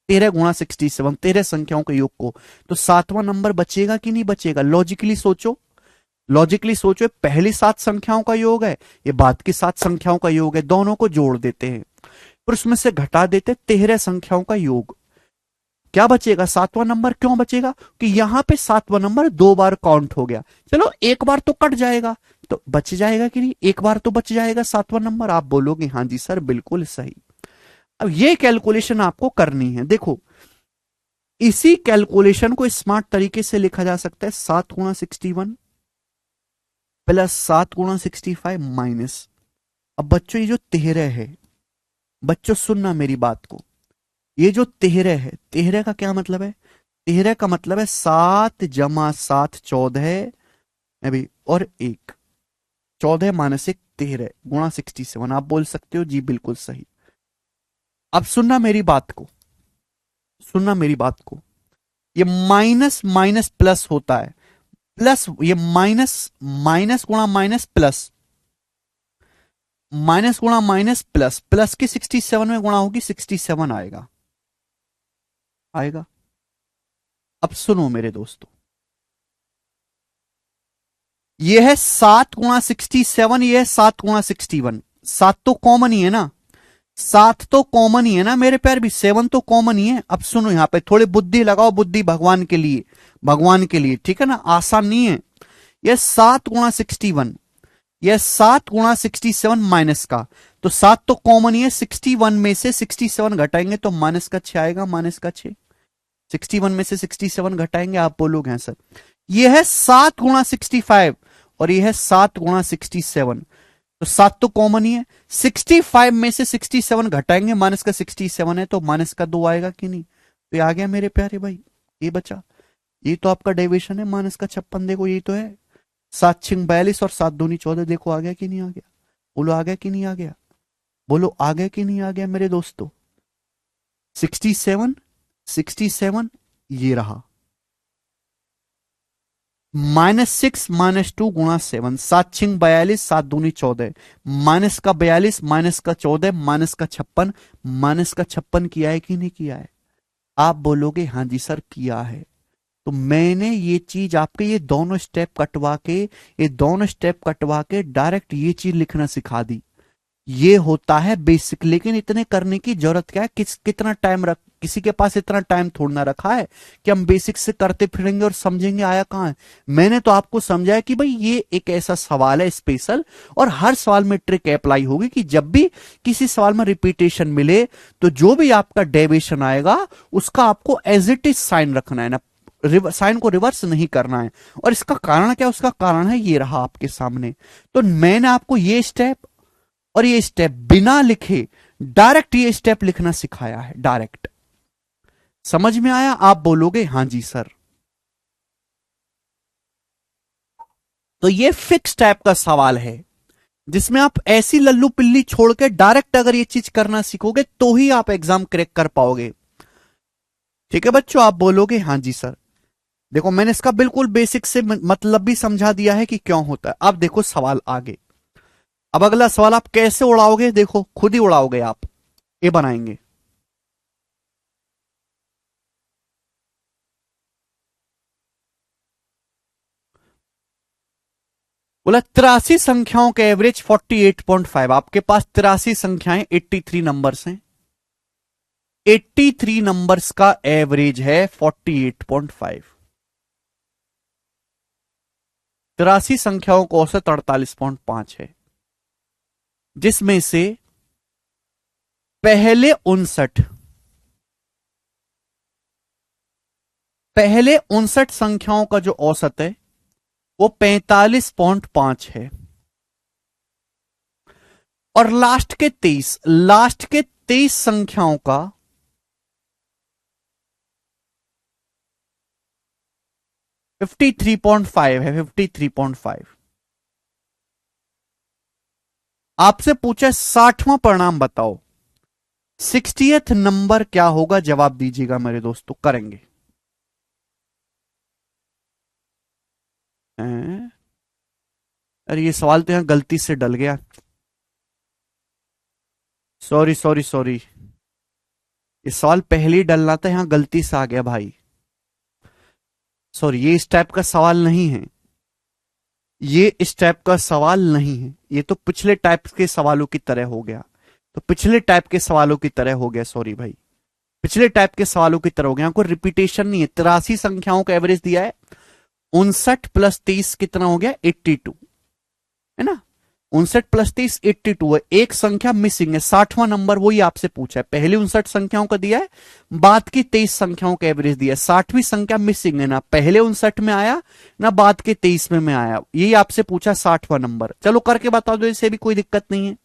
S1: 13 × 67, 13 संख्याओं के योग को, तो 7वां नंबर बचेगा कि नहीं बचेगा? लॉजिकली सोचो, लॉजिकली सोचो, पहली 7 संख्याओं का योग है, ये बाद की 7 संख्याओं का योग है, दोनों को जोड़ देते हैं, फिर उसमें से घटा देते 13 संख्याओं का योग, क्या बचेगा? 7वां नंबर। क्यों बचेगा? कि यहां पे 7वां नंबर 2 बार काउंट हो गया। चलो एक बार तो कट जाएगा, तो बच जाएगा कि नहीं? एक बार तो बच जाएगा 7वां नंबर। आप बोलोगे हाँ जी सर बिल्कुल सही। अब ये कैलकुलेशन आपको करनी है। देखो, इसी कैलकुलेशन को स्मार्ट तरीके से लिखा जा सकता है 7 × 61 प्लस 7 × 65 माइनस। अब बच्चों ये जो 13 है, बच्चों सुनना मेरी बात को, ये जो 13 है, 13 का क्या मतलब है? 13 का मतलब है 7 + 7 14 अभी, और 1, 14 - 1 13 × 67। आप बोल सकते हो जी बिल्कुल सही। अब सुनना मेरी बात को, सुनना मेरी बात को, ये माइनस माइनस प्लस होता है, प्लस ये माइनस, माइनस गुणा माइनस प्लस, माइनस गुणा माइनस प्लस, प्लस की 67 में गुणा होगी 67 आएगा, आएगा। अब सुनो मेरे दोस्तों, ये है 7 × 67, ये है 7 × 61। 7 तो कॉमन ही है ना, 7 तो कॉमन ही है ना मेरे प्यार भी, 7 तो कॉमन ही है। अब सुनो, यहां पे थोड़ी बुद्धि लगाओ, बुद्धि भगवान के लिए, भगवान के लिए, ठीक है ना, आसान नहीं है। ये 7 × 61, यह 7 × 67 माइनस का, तो 7 तो कॉमन ही है, 61 में से 67 घटाएंगे तो माइनस का 6 आएगा, माइनस का 6। 61 में से 67 घटाएंगे, आप बोलोगे हैं सर। यह है 7 × 65 और यह है 7 × 67, तो 7 तो कॉमन ही है, 65 में से 67 घटाएंगे, माइनस का 67 है तो माइनस का 2 आएगा कि नहीं? तो ये आ गया मेरे प्यारे भाई, ये बचा, ये तो आपका डेविएशन है, -56। देखो ये तो है 7 × 6 = 42 और 7 दूनी 14। देखो आ गया कि नहीं आ गया? बोलो आ गया कि नहीं आ गया? बोलो आ गया कि नहीं आ गया मेरे दोस्तों? 67, 67 ये रहा, -6 -2 × 7, 7 × 6 = 42, 7 दूनी 14, माइनस का 42, माइनस का 14, माइनस का 56, माइनस का 56 किया है कि नहीं किया है? आप बोलोगे हाँ जी सर किया है। तो मैंने ये चीज आपके ये दोनों स्टेप कटवा के, ये दोनों स्टेप कटवा के डायरेक्ट ये चीज लिखना सिखा दी। ये होता है बेसिक, लेकिन इतने करने की जरूरत क्या है? कितना टाइम रख, किसी के पास इतना टाइम थोड़ा ना रखा है कि हम बेसिक से करते फिरेंगे और समझेंगे आया कहां है। मैंने तो आपको समझाया कि भाई ये एक ऐसा सवाल है स्पेशल, और हर सवाल में ट्रिक अप्लाई होगी कि जब भी किसी सवाल में रिपीटेशन मिले तो जो भी आपका डेविएशन आएगा उसका आपको एज इट इज साइन रखना है ना, साइन को रिवर्स नहीं करना है। और इसका कारण क्या? उसका कारण है ये रहा आपके सामने। तो मैंने आपको ये स्टेप और ये स्टेप बिना लिखे डायरेक्ट ये स्टेप लिखना सिखाया है, डायरेक्ट। समझ में आया? आप बोलोगे हां जी सर। तो ये फिक्स टाइप का सवाल है जिसमें आप ऐसी लल्लू पिल्ली छोड़ के डायरेक्ट अगर ये चीज करना सीखोगे तो ही आप एग्जाम क्रैक कर पाओगे। ठीक है बच्चों, आप बोलोगे हां जी सर। देखो मैंने इसका बिल्कुल बेसिक से मतलब भी समझा दिया है कि क्यों होता है। अब देखो सवाल आगे, अब अगला सवाल आप कैसे उड़ाओगे? देखो खुद ही उड़ाओगे आप, ये बनाएंगे। बोला 83 संख्याओं के एवरेज 48.5। आपके पास 83 संख्याएं 83 नंबर्स हैं, 83 नंबर्स का एवरेज है 48.5। 83 संख्याओं का औसत 48.5 है, जिसमें से पहले 59, पहले 59 संख्याओं का जो औसत है वो 45.5 है, और लास्ट के 23 संख्याओं का 53.5 है, 53.5। आपसे पूछा 60वां परिणाम बताओ, 60th नंबर क्या होगा, जवाब दीजिएगा मेरे दोस्तों। करेंगे अरे ये सवाल तो यहां गलती से डल गया, सॉरी सॉरी सॉरी, ये सवाल पहले ही डलना था, यहां गलती से आ गया भाई, सॉरी। ये इस टाइप का सवाल नहीं है, ये इस टाइप का सवाल नहीं है, ये तो पिछले टाइप के सवालों की तरह हो गया, तो पिछले टाइप के सवालों की तरह हो गया, सॉरी भाई, पिछले टाइप के सवालों की तरह हो गया, कोई रिपीटेशन नहीं है। 83 संख्याओं का एवरेज दिया है, 59 प्लस 30 कितना हो गया, 82 है ना, 59 प्लस 30 82 है, एक संख्या मिसिंग है, 60वां नंबर वही आपसे पूछा है। पहले 59 संख्याओं का दिया है, बाद की 23 संख्याओं का एवरेज दिया है, 60वीं संख्या मिसिंग है, ना पहले 59 में आया ना बाद के 23 में आया, यही आपसे पूछा 60वां नंबर। चलो करके बता दो, इससे भी कोई दिक्कत नहीं है।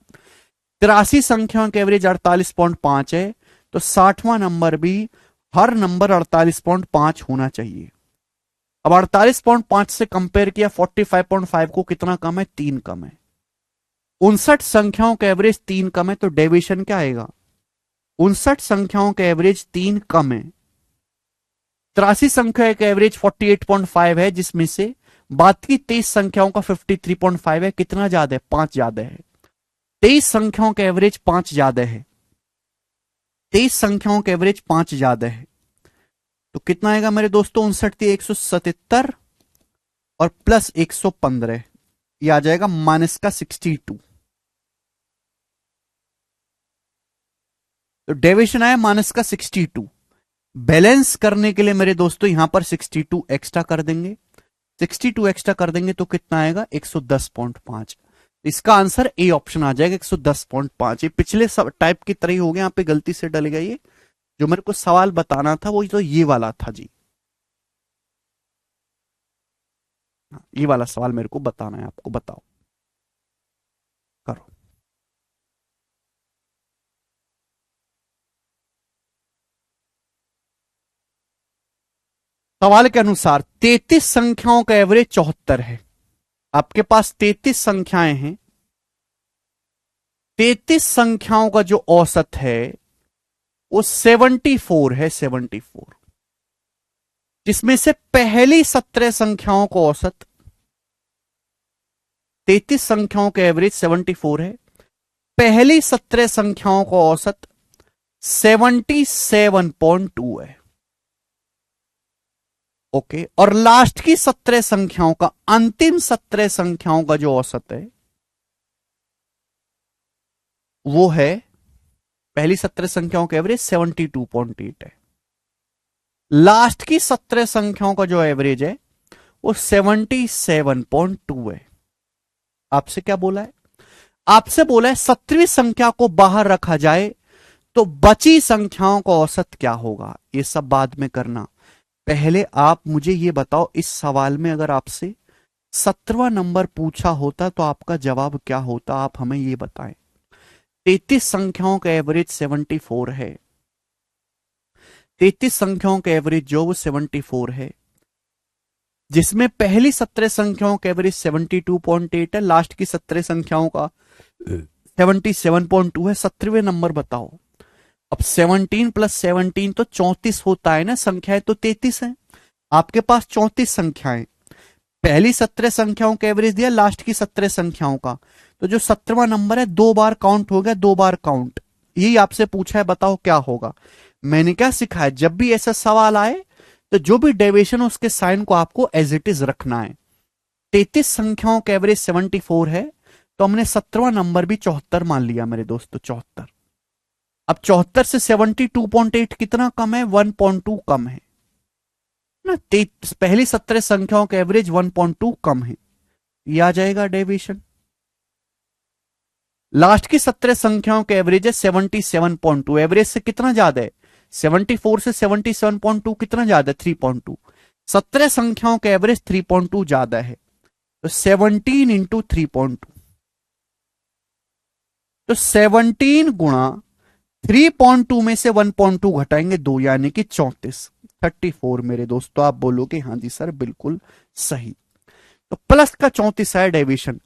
S1: 83 संख्याओं का एवरेज 48.5 है, तो 60वां नंबर भी हर नंबर 48.5 होना चाहिए। अब 48.5 से कंपेयर किया 45.5 को, कितना कम है, 3 कम है। 59 संख्याओं का एवरेज 3 कम है, तो डेविएशन क्या आएगा, 59 संख्याओं का एवरेज 3 कम है। 83 संख्या का एवरेज 48.5 है, जिसमें से बाद की 23 संख्याओं का 53.5 है, कितना ज्यादा है, 5 ज्यादा है। 23 संख्याओं का एवरेज 5 ज्यादा है, 23 संख्याओं का एवरेज 5 ज्यादा है, तो कितना आएगा मेरे दोस्तों, 59 थी 177 और प्लस 115, ये आ जाएगा माइनस का 62, तो डेविएशन आया माइनस का 62। बैलेंस करने के लिए मेरे दोस्तों यहां पर 62 एक्स्ट्रा कर देंगे, 62 एक्स्ट्रा कर देंगे तो कितना आएगा, 110.5। इसका आंसर ए ऑप्शन आ जाएगा, 110.5। ये पिछले सब टाइप की तरह ही हो गया, यहां पे गलती से डल गया, ये जो मेरे को सवाल बताना था वो तो ये वाला था जी, ये वाला सवाल मेरे को बताना है आपको, बताओ करो। सवाल के अनुसार 33 संख्याओं का एवरेज 74 है, आपके पास 33 संख्याएं हैं, 33 संख्याओं का जो औसत है वो 74 है, 74, जिसमें से पहली 17 संख्याओं को औसत, 33 संख्याओं का एवरेज 74 है, पहली 17 संख्याओं का औसत 77.2 है, ओके। और लास्ट की 17 संख्याओं का, अंतिम 17 संख्याओं का जो औसत है वो है, पहली 17 संख्याओं का एवरेज 72.8 है, लास्ट की 17 संख्याओं का जो एवरेज है वो 77.2 है। आपसे क्या बोला है, आपसे बोला है 17वीं संख्या को बाहर रखा जाए तो बची संख्याओं का औसत क्या होगा। ये सब बाद में करना, पहले आप मुझे ये बताओ, इस सवाल में अगर आपसे 17वां नंबर पूछा होता तो आपका जवाब क्या होता, आप हमें ये बताएं। 33 संख्याओं का एवरेज 74 है, 33 संख्याओं का एवरेज जो वो 74 है, जिसमें पहली 17 संख्याओं का एवरेज 72.8 है, लास्ट की 17 संख्याओं का 77.2 है। 17वें नंबर बताओ। अब 17 प्लस 17 तो 34 होता है ना, संख्याएं तो 33 है, आपके पास 34 संख्याएं, पहली 17 संख्याओं का एवरेज दिया, लास्ट की 17 संख्याओं का, तो जो 17वां नंबर है 2 बार काउंट हो गया, 2 बार काउंट, यही आपसे पूछा है, बताओ क्या होगा। मैंने क्या सिखाया, जब भी ऐसा सवाल आए तो जो भी डेविएशन उसके साइन को आपको एज इट इज रखना है। 33 संख्याओं का एवरेज 74 है, तो हमने 17वां नंबर भी 74 मान लिया मेरे दोस्तों, 74। अब 74 से 72.8 कितना कम है, 1.2 कम है ना, पहली 17 संख्याओं का एवरेज 1.2 कम है, यह आ जाएगा डेविएशन। लास्ट की 17 संख्याओं का एवरेज है 77.2, एवरेज से कितना ज्यादा है, 74 से 77.2 कितना ज्यादा है? 3.2। 17 संख्याओं का एवरेज 3.2 ज्यादा है, तो 17 इंटू 3.2, तो 17 गुणा 3.2 में से 1.2 घटाएंगे 2, यानी कि 34। 34 मेरे दोस्तों। आप बोलोगे हाँ जी सर बिल्कुल सही। तो प्लस का 34 है डेविएशन,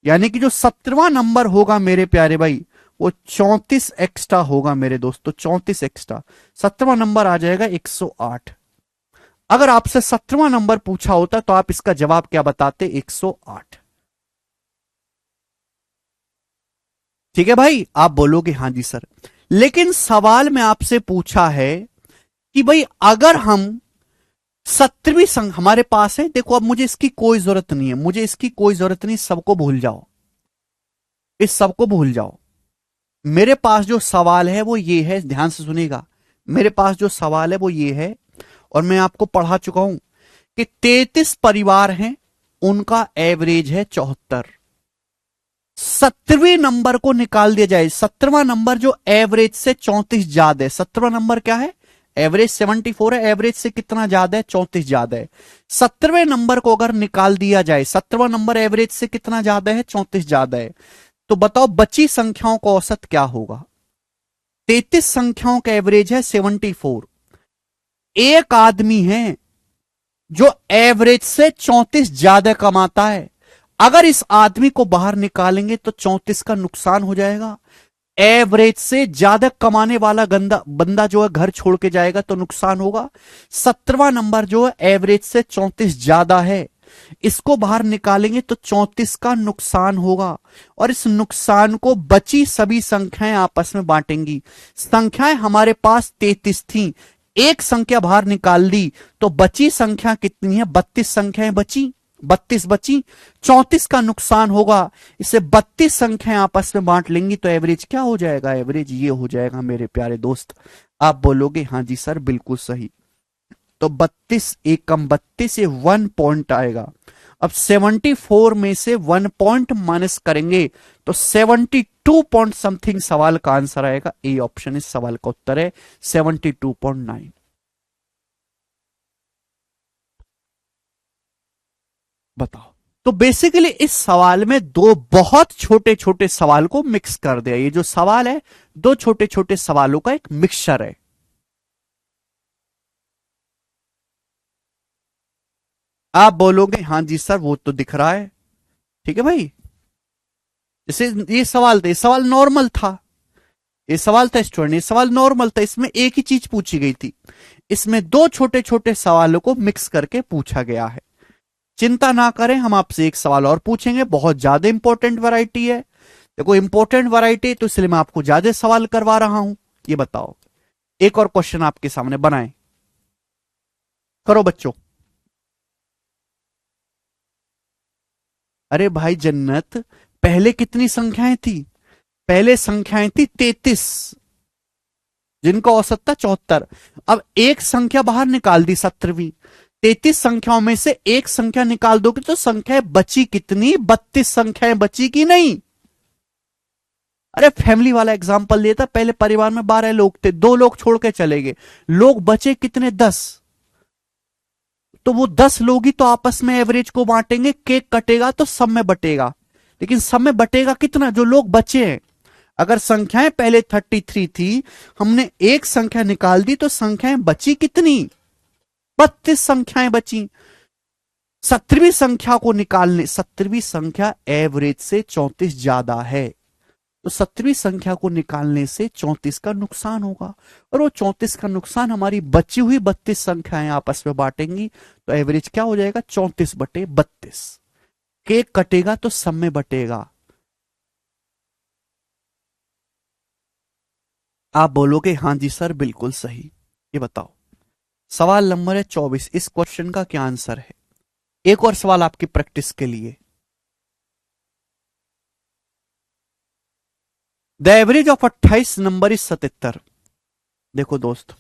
S1: यानी कि जो 17वां नंबर होगा मेरे प्यारे भाई वो 34 एक्स्ट्रा होगा मेरे दोस्तों, 34 एक्स्ट्रा। 17वां नंबर आ जाएगा 108। अगर आपसे 17वां नंबर पूछा होता तो आप इसका जवाब क्या बताते? 108। ठीक है भाई, आप बोलोगे हाँ जी सर। लेकिन सवाल में आपसे पूछा है कि भाई अगर हम 17वीं संख्या हमारे पास है, देखो अब मुझे इसकी कोई जरूरत नहीं है, मुझे इसकी कोई जरूरत नहीं, सबको भूल जाओ, इस सबको भूल जाओ। मेरे पास जो सवाल है वो ये है, ध्यान से सुनिएगा। मेरे पास जो सवाल है वो ये है, और मैं आपको पढ़ा चुका हूं कि 33 परिवार हैं, उनका एवरेज है 74। 17वें नंबर को निकाल दिया जाए, 17वां नंबर जो एवरेज से 34 ज्यादा है। 17वां नंबर क्या है? एवरेज 74 है, एवरेज से कितना ज्यादा है? 34 ज्यादा है। 17वें नंबर को अगर निकाल दिया जाए, 17वां नंबर एवरेज से कितना ज्यादा है? 34 ज्यादा है। तो बताओ बची संख्याओं का औसत क्या होगा? 33 संख्याओं का एवरेज है 74। एक आदमी है जो एवरेज से 34 ज्यादा कमाता है। अगर इस आदमी को बाहर निकालेंगे तो 34 का नुकसान हो जाएगा। एवरेज से ज्यादा कमाने वाला गंदा बंदा जो है घर छोड़ के जाएगा तो नुकसान होगा। 17वां नंबर जो है एवरेज से 34 ज्यादा है, इसको बाहर निकालेंगे तो 34 का नुकसान होगा, और इस नुकसान को बची सभी संख्याएं आपस में बांटेंगी। संख्याएं हमारे पास 33 थी, एक संख्या बाहर निकाल दी तो बची संख्या कितनी है? 32 संख्याएं बची, 32 बची, 34 का नुकसान होगा। इसे 32 संख्याएं आपस में बांट लेंगी तो एवरेज क्या हो जाएगा? एवरेज ये हो जाएगा मेरे प्यारे दोस्त। आप बोलोगे हाँ जी सर बिल्कुल सही। तो 32 एकम 32 से 1 पॉइंट आएगा। अब 74 में से 1 पॉइंट माइनस करेंगे तो 72 पॉइंट समथिंग सवाल का आंसर आएगा। ए ऑप्शन इस सवाल का उत्तर है 72.9। बताओ। तो बेसिकली इस सवाल में दो बहुत छोटे छोटे सवाल को मिक्स कर दिया। ये जो सवाल है दो छोटे छोटे सवालों का एक मिक्सचर है। आप बोलोगे हाँ जी सर वो तो दिख रहा है। ठीक है भाई, जैसे ये सवाल था, ये सवाल नॉर्मल था, ये सवाल था स्टूडेंट, ये सवाल नॉर्मल था, इसमें एक ही चीज पूछी गई थी। इसमें दो छोटे छोटे सवालों को मिक्स करके पूछा गया है। चिंता ना करें, हम आपसे एक सवाल और पूछेंगे, बहुत ज्यादा इंपॉर्टेंट वैरायटी है। देखो इंपॉर्टेंट वैरायटी तो इसलिए मैं आपको ज्यादा सवाल करवा रहा हूं। ये बताओ, एक और क्वेश्चन आपके सामने बनाए, करो बच्चों। अरे भाई जन्नत, पहले कितनी संख्याएं थी? पहले संख्याएं थी 33, जिनका औसत था 74। अब एक संख्या बाहर निकाल दी 17वीं। 33 संख्याओं में से एक संख्या निकाल दोगे तो संख्याएं बची कितनी? 32 संख्याएं बची कि नहीं? अरे फैमिली वाला एग्जांपल लिया था, पहले परिवार में 12 लोग थे, 2 लोग छोड़ के चले गए, लोग बचे कितने? 10। तो वो 10 लोग ही तो आपस में एवरेज को बांटेंगे, केक कटेगा तो सब में बटेगा, लेकिन सब में बटेगा कितना? जो लोग बचे हैं। अगर संख्याएं पहले 33 थी, हमने एक संख्या निकाल दी तो संख्याएं बची कितनी? 32 संख्याएं बची। 17वीं संख्या को निकालने, 17वीं संख्या एवरेज से 34 ज्यादा है, तो 17वीं संख्या को निकालने से 34 का नुकसान होगा, और वो 34 का नुकसान हमारी बची हुई 32 संख्याएं आपस में बांटेंगी, तो एवरेज क्या हो जाएगा? 34/32। केक कटेगा तो सब में बटेगा। आप बोलोगे हाँ जी सर बिल्कुल सही। ये बताओ, सवाल नंबर है 24, इस क्वेश्चन का क्या आंसर है? एक और सवाल आपकी प्रैक्टिस के लिए। The average of 28 number is 77। देखो दोस्त,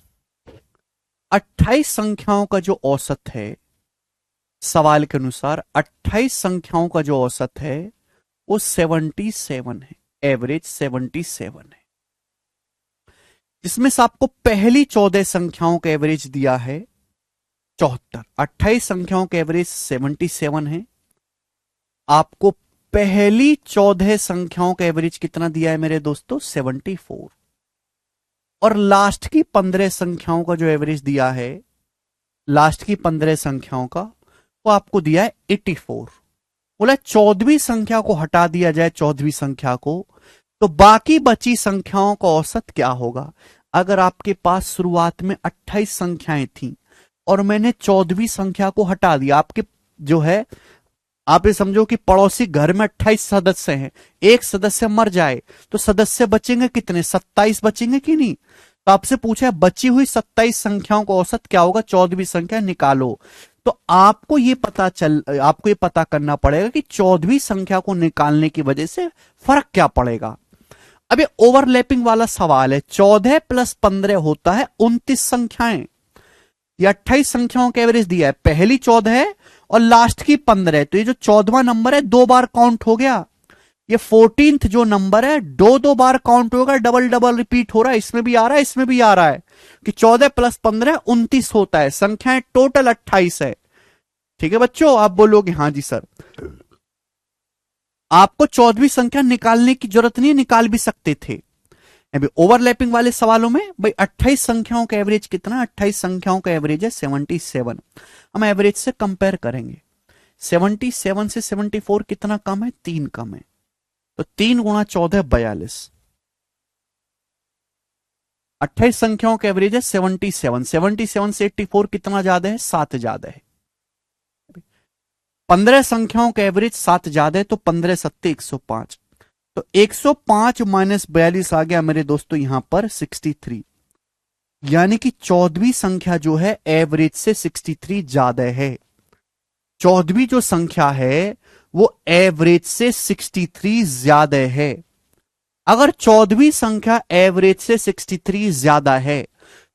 S1: 28 संख्याओं का जो औसत है, सवाल के अनुसार 28 संख्याओं का जो औसत है वो 77 है, एवरेज 77 है। जिसमें से आपको पहली 14 संख्याओं का एवरेज दिया है 74, 28 संख्याओं का एवरेज 77 है। आपको पहली 14 संख्याओं का एवरेज कितना दिया है मेरे दोस्तों? 74। और लास्ट की 15 संख्याओं का जो एवरेज दिया है, लास्ट की 15 संख्याओं का, वो आपको दिया है 84। बोला 14वीं संख्या को हटा दिया जाए, 14वीं संख्या को, तो बाकी बची संख्याओं का औसत क्या होगा? अगर आपके पास शुरुआत में 28 संख्याएं थी और मैंने 14वीं संख्या को हटा दिया, आपके जो है, आप ये समझो कि पड़ोसी घर में 28 सदस्य हैं, एक सदस्य मर जाए तो सदस्य बचेंगे कितने? 27 बचेंगे कि नहीं? तो आपसे पूछा है बची हुई 27 संख्याओं का औसत क्या होगा, 14वीं संख्या निकालो। तो आपको ये पता करना पड़ेगा कि 14वीं संख्या को निकालने की वजह से फर्क क्या पड़ेगा। अब ये ओवरलैपिंग वाला सवाल है। 14 प्लस 15 होता है 29 संख्याएं। ये 28 संख्याओं का एवरेज दिया है, पहली 14 है और लास्ट की 15 है, तो ये जो 14वां नंबर है 2 बार काउंट हो गया। ये 14th जो नंबर है 2 बार काउंट होगा, डबल डबल रिपीट हो रहा है, इसमें भी आ रहा है, इसमें भी आ रहा है कि 14 प्लस 15 29 होता है। संख्याएं टोटल 28 है। ठीक है बच्चों, आप बोलोगे हाँ जी सर। आपको 14वीं संख्या निकालने की जरूरत नहीं, निकाल भी सकते थे। अभी ओवरलैपिंग वाले सवालों में भाई 28 संख्याओं का एवरेज कितना? 28 संख्याओं का एवरेज है 77। हम एवरेज से कंपेयर करेंगे। 77 से 74 कितना कम है? 3 कम है। तो 3 गुणा 14 42। 28 संख्याओं का एवरेज है 77। 77 से 84 कितना ज्यादा है? 7 ज्यादा है। 15 संख्याओं का एवरेज 7 ज्यादा है, तो 15 सत्ते 105। तो 105 माइनस 42 आ गया मेरे दोस्तों यहां पर 63। यानी कि 14वीं संख्या जो है एवरेज से 63 ज्यादा है। 14वीं जो संख्या है वो एवरेज से 63 ज्यादा है। अगर 14वीं संख्या एवरेज से 63 ज्यादा है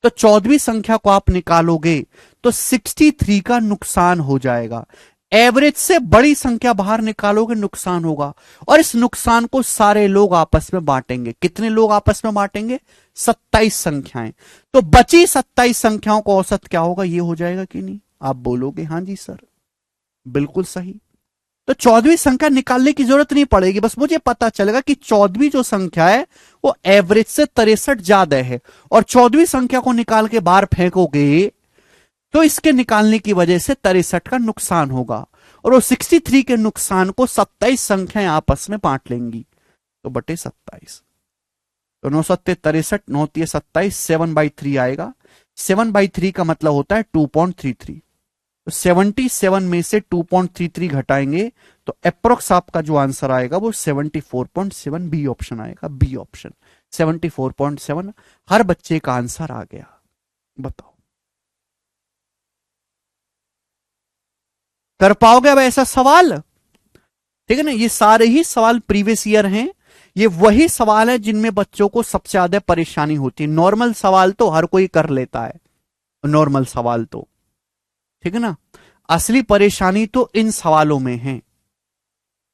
S1: तो 14वीं संख्या को आप निकालोगे तो 63 का नुकसान हो जाएगा। एवरेज से बड़ी संख्या बाहर निकालोगे, नुकसान होगा, और इस नुकसान को सारे लोग आपस में बांटेंगे। कितने लोग आपस में बांटेंगे? 27 संख्याएं। तो बची 27 संख्याओं का औसत क्या होगा? ये हो जाएगा कि नहीं? आप बोलोगे हाँ जी सर, बिल्कुल सही। तो 14वीं संख्या निकालने की जरूरत नहीं पड़ेगी, बस मुझे पता चलेगा कि 14वीं जो संख्या है वो एवरेज से 63 ज्यादा है, और 14वीं संख्या को निकाल के बाहर फेंकोगे तो इसके निकालने की वजह से 63 का नुकसान होगा, और वो 63 के नुकसान को 27 संख्याएं आपस में बांट लेंगी, तो बटे 27। तो 9 सत्ते 63, 9 तिये 27, 7/3 आएगा। 7/3 का मतलब होता है 2.33। तो 77 में से 2.33 घटाएंगे तो अप्रोक्स आपका जो आंसर आएगा वो 74.7, बी ऑप्शन आएगा, बी ऑप्शन 74.7। हर बच्चे का आंसर आ गया। बताओ कर पाओगे अब ऐसा सवाल? ठीक है ना, ये सारे ही सवाल प्रीवियस ईयर हैं। ये वही सवाल है जिनमें बच्चों को सबसे ज्यादा परेशानी होती है। नॉर्मल सवाल तो हर कोई कर लेता है, नॉर्मल सवाल तो, ठीक है ना। असली परेशानी तो इन सवालों में है,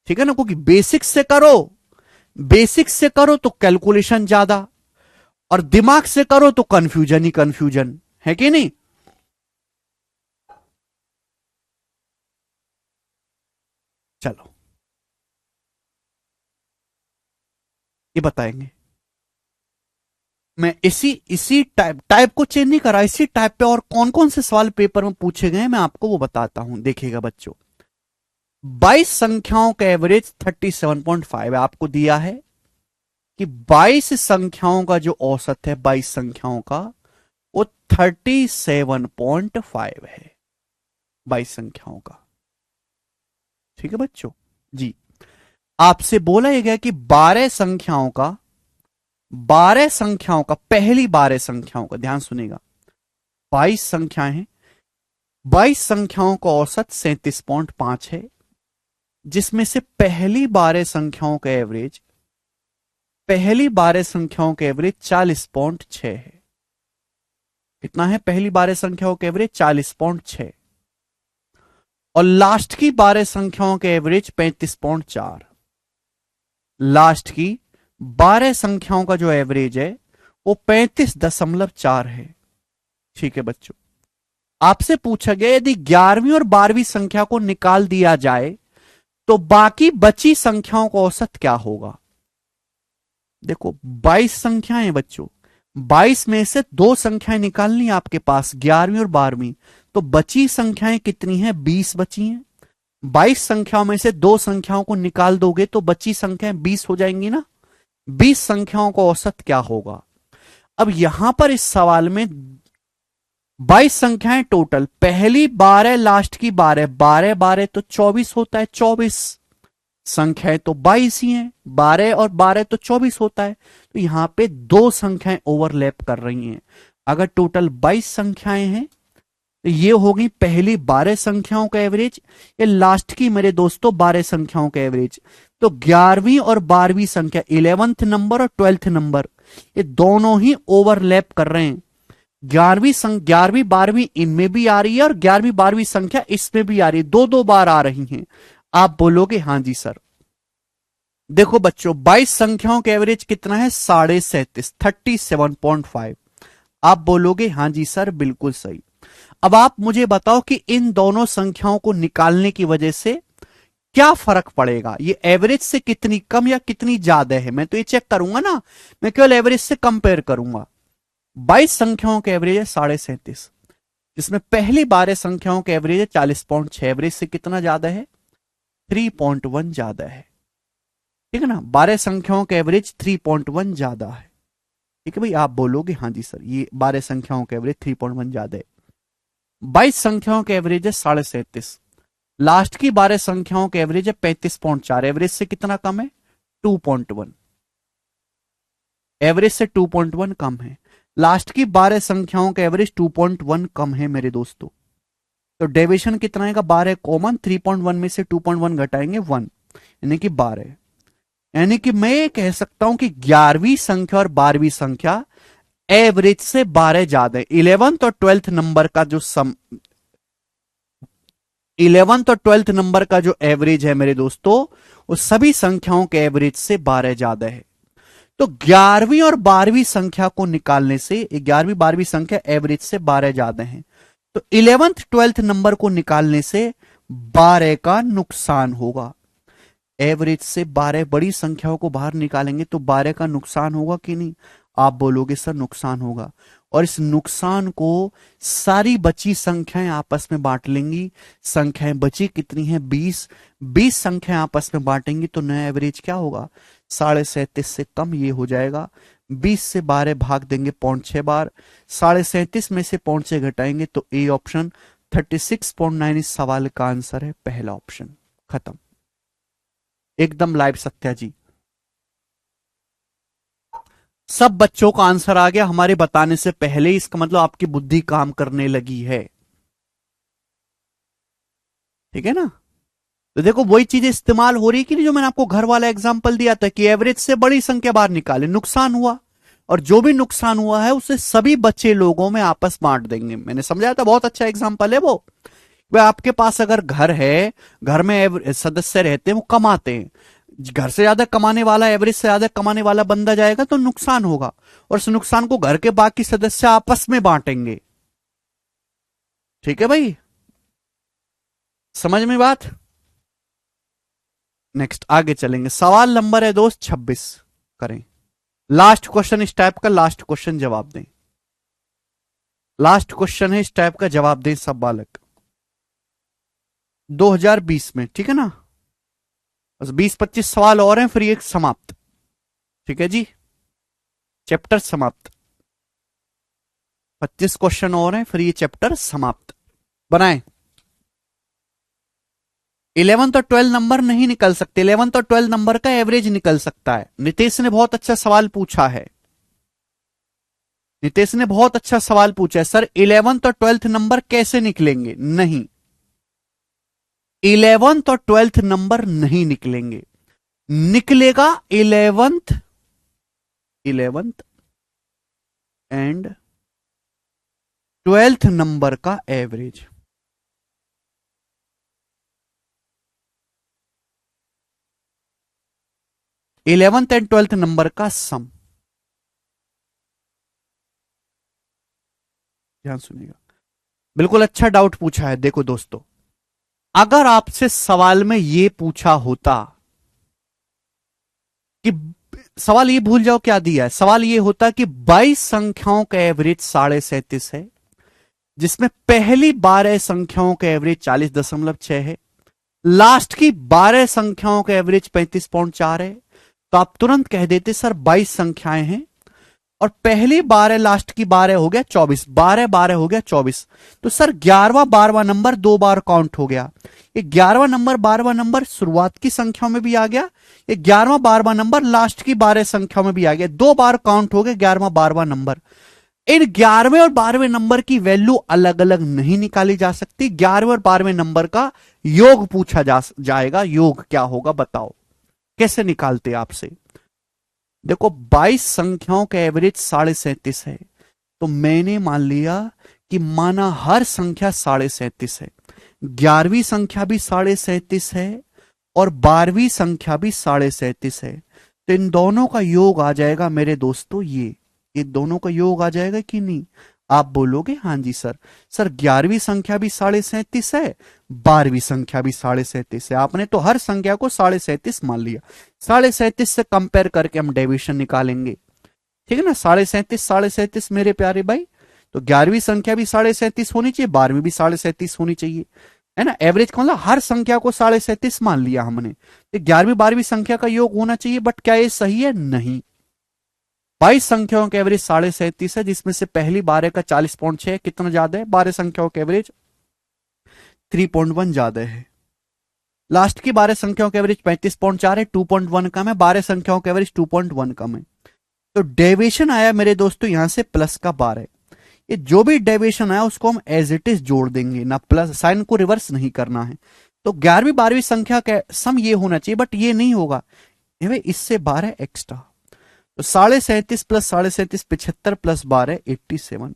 S1: ठीक है ना, क्योंकि बेसिक से करो तो कैलकुलेशन ज्यादा, और दिमाग से करो तो कंफ्यूजन ही कंफ्यूजन है कि नहीं। चलो ये बताएंगे। मैं इसी टाइप को चेंज नहीं करा, इसी टाइप पे और कौन कौन से सवाल पेपर में पूछे गए मैं आपको वो बताता हूं। देखिएगा बच्चों, 22 संख्याओं का एवरेज 37.5 है। आपको दिया है कि 22 संख्याओं का जो औसत है 22 संख्याओं का वो 37.5 है, 22 संख्याओं का। ठीक है बच्चों जी। आपसे बोला यह गया कि 12 संख्याओं का पहली 12 संख्याओं का, ध्यान सुनेगा, 22 संख्याएं हैं, 22 संख्याओं का औसत 37.5 है, जिसमें से पहली 12 संख्याओं का एवरेज 40.6 है। कितना है पहली 12 संख्याओं का एवरेज? 40.6। और लास्ट की 12 संख्याओं का एवरेज 35.4। लास्ट की 12 संख्याओं का जो एवरेज है वो 35.4 है। ठीक है बच्चों, आपसे पूछा गया यदि 11वीं और 12वीं संख्या को निकाल दिया जाए तो बाकी बची संख्याओं का औसत क्या होगा। देखो 22 संख्याएं बच्चों, 22 में से दो संख्याएं निकालनी आपके पास, 11वीं और 12वीं, तो बची संख्याएं कितनी हैं, 20 बची हैं। 22 संख्याओं में से दो संख्याओं को निकाल दोगे तो बची संख्याएं 20 हो जाएंगी ना। 20 संख्याओं का औसत क्या होगा। अब यहां पर इस सवाल में 22 संख्याएं टोटल, पहली 12 लास्ट की 12, 12 12 तो 24 होता है, 24 संख्याएं तो 22 ही हैं, 12 और 12 तो 24 होता है। तो यहां पे दो संख्याएं ओवरलैप कर रही हैं। अगर टोटल 22 संख्याएं हैं तो ये होगी पहली 12 संख्याओं का एवरेज, ये लास्ट की मेरे दोस्तों 12 संख्याओं का एवरेज। तो 11वीं और 12वीं संख्या, 11th नंबर और 12th नंबर, ये दोनों ही ओवरलैप कर रहे हैं। 11वीं 12वीं इनमें भी आ रही है और 11वीं 12वीं संख्या इसमें भी आ रही है, दो दो बार आ रही हैं। आप बोलोगे हां जी सर। देखो बच्चों 22 संख्याओं का एवरेज कितना है, 37.5, 37.5। आप बोलोगे हां जी सर बिल्कुल सही। अब आप मुझे बताओ कि इन दोनों संख्याओं को निकालने की वजह से क्या फर्क पड़ेगा, ये एवरेज से कितनी कम या कितनी ज्यादा है। मैं तो ये चेक करूंगा ना, मैं केवल एवरेज से कंपेयर करूंगा। 22 संख्याओं का एवरेज है 37.5, जिसमें पहली 12 संख्याओं का एवरेज है 40.6, एवरेज से कितना ज्यादा है, 3.1 ज्यादा है। ठीक है ना, 12 संख्याओं का एवरेज 3.1 ज्यादा है। ठीक है भाई, आप बोलोगे हाँ जी सर, ये 12 संख्याओं का एवरेज 3.1 ज्यादा है। 22 संख्याओं के एवरेज है 37.5, लास्ट की 12 संख्याओं के एवरेज है 35.4, एवरेज से कितना कम है, 2.1, एवरेज से 2.1 कम है। लास्ट की 12 संख्याओं का एवरेज 2.1 कम है मेरे दोस्तों। तो डेविएशन कितना आएगा, 12 कॉमन, 3.1 में से 2.1 घटाएंगे 1, यानी कि 12। यानी कि मैं ये कह सकता हूं कि 11वीं संख्या और 12वीं संख्या एवरेज से 12 ज्यादा है। 11th और 12th नंबर का जो 11th और 12th नंबर का जो एवरेज है मेरे दोस्तों, वो सभी संख्याओं के एवरेज से 12 ज्यादा है। तो 11वीं और 12वीं संख्या को निकालने से 11वीं 12वीं संख्या एवरेज से 12 ज्यादा है, तो 11th 12th नंबर को निकालने से 12 का नुकसान होगा। एवरेज से 12 बड़ी संख्याओं को बाहर निकालेंगे तो 12 का नुकसान होगा कि नहीं। आप बोलोगे सर नुकसान होगा, और इस नुकसान को सारी बची संख्याएं आपस में बांट लेंगी। संख्याएं बची कितनी है, 20, 20 संख्याएं आपस में बांटेंगी तो नया एवरेज क्या होगा, 37.5 से कम ये हो जाएगा। 20 से 12 भाग देंगे 0.6 बार, 37.5 में से 0.6 घटाएंगे तो ए ऑप्शन 36.9 इस सवाल का आंसर है, पहला ऑप्शन। खत्म, एकदम लाइव सत्या जी। सब बच्चों का आंसर आ गया हमारे बताने से पहले, इसका मतलब आपकी बुद्धि काम करने लगी है। ठीक है ना। तो देखो वही चीजें इस्तेमाल हो रही कि नहीं, जो मैंने आपको घर वाला एग्जांपल दिया था कि एवरेज से बड़ी संख्या बाहर निकाले, नुकसान हुआ, और जो भी नुकसान हुआ है उसे सभी बच्चे लोगों में आपस बांट देंगे। मैंने समझाया था, बहुत अच्छा एग्जांपल है वो। वह आपके पास अगर घर है, घर में सदस्य रहते हैं, वो कमाते हैं, घर से ज्यादा कमाने वाला, एवरेज से ज्यादा कमाने वाला बंदा जाएगा तो नुकसान होगा, और उस नुकसान को घर के बाकी सदस्य आपस में बांटेंगे। ठीक है भाई, समझ में बात। नेक्स्ट आगे चलेंगे, सवाल नंबर है दोस्त 26 करें। लास्ट क्वेश्चन इस टाइप का, लास्ट क्वेश्चन जवाब दें। लास्ट क्वेश्चन है इस टाइप का, जवाब दें सब बालक 2020 में। ठीक है ना, बस 20-25 सवाल और हैं, फिर ये समाप्त। ठीक है जी, चैप्टर समाप्त। 25 क्वेश्चन और हैं, फिर ये चैप्टर समाप्त। बनाए। 11th और 12 नंबर नहीं निकल सकते, 11th और 12 नंबर का एवरेज निकल सकता है। नितेश ने बहुत अच्छा सवाल पूछा है, नितेश ने बहुत अच्छा सवाल पूछा है, सर 11th और 12th नंबर कैसे निकलेंगे। नहीं, 11th और 12th नंबर नहीं निकलेंगे, निकलेगा 11th एंड 12th नंबर का average. Eleventh and 12th number का सम। ध्यान सुनिएगा, बिल्कुल अच्छा डाउट पूछा है। देखो दोस्तों, अगर आपसे सवाल में ये पूछा होता कि, सवाल ये भूल जाओ क्या दिया है, सवाल ये होता कि 22 संख्याओं का एवरेज 37.5 है, जिसमें पहली 12 संख्याओं का एवरेज 40.6 है, लास्ट की 12 संख्याओं का एवरेज 35.4 है, तो आप तुरंत कह देते सर 22 संख्याएं हैं और पहली 12 लास्ट की 12 हो गया 24, 12 12 हो गया 24, तो सर 11वां 12वां नंबर 2 बार काउंट हो गया। ये 11वां नंबर 12वां नंबर शुरुआत की संख्याओं में भी आ गया, ये 11वां 12वां नंबर लास्ट की 12 संख्याओं में भी आ गया, 2 बार काउंट हो गया 11वां 12वां नंबर। इन 11वें और 12वें नंबर की वैल्यू अलग अलग नहीं निकाली जा सकती, 11वें और 12वें नंबर का योग पूछा जाएगा। योग क्या होगा बताओ, कैसे निकालते आपसे? देखो 22 संख्याओं का एवरेज 37.5 है, तो मैंने मान लिया कि माना हर संख्या 37.5 है, 11वीं संख्या भी 37.5 है और 12वीं संख्या भी 37.5 है, तो इन दोनों का योग आ जाएगा मेरे दोस्तों ये दोनों का योग आ जाएगा कि नहीं? आप बोलोगे हाँ जी सर। सर 11वीं संख्या भी 37.5 है, 12वीं संख्या भी 37.5 है, आपने तो हर संख्या को 37.5 मान लिया। 37.5 से कंपेयर करके हम डेविएशन निकालेंगे, ठीक है ना? 37.5 मेरे प्यारे भाई, तो 11वीं संख्या भी 37.5 होनी चाहिए, 12वीं भी 37.5 होनी चाहिए, है ना? एवरेज का मतलब हर संख्या को 37.5 मान लिया हमने, तो 11वीं 12वीं संख्या का योग होना चाहिए, बट क्या ये सही है? नहीं। 22 संख्याओं का एवरेज 37.5 है, जिसमें से पहली 12 का 40.6 कितना ज्यादा है? 12 संख्याओं का एवरेज 3.1 ज्यादा है। लास्ट की 12 संख्याओं का एवरेज 35.4 है, 2.1 कम है, 12 संख्याओं का एवरेज 2.1 कम है। तो डेविएशन आया मेरे दोस्तों यहां से प्लस का 12। ये जो भी डेविएशन आया उसको हम एज इट इज जोड़ देंगे ना, प्लस साइन को रिवर्स नहीं करना है। तो 11वीं 12वीं संख्या का सम ये होना चाहिए, बट ये नहीं होगा, इससे 12 एक्स्ट्रा, तो 37.5 प्लस 37.5 75 प्लस 12 87।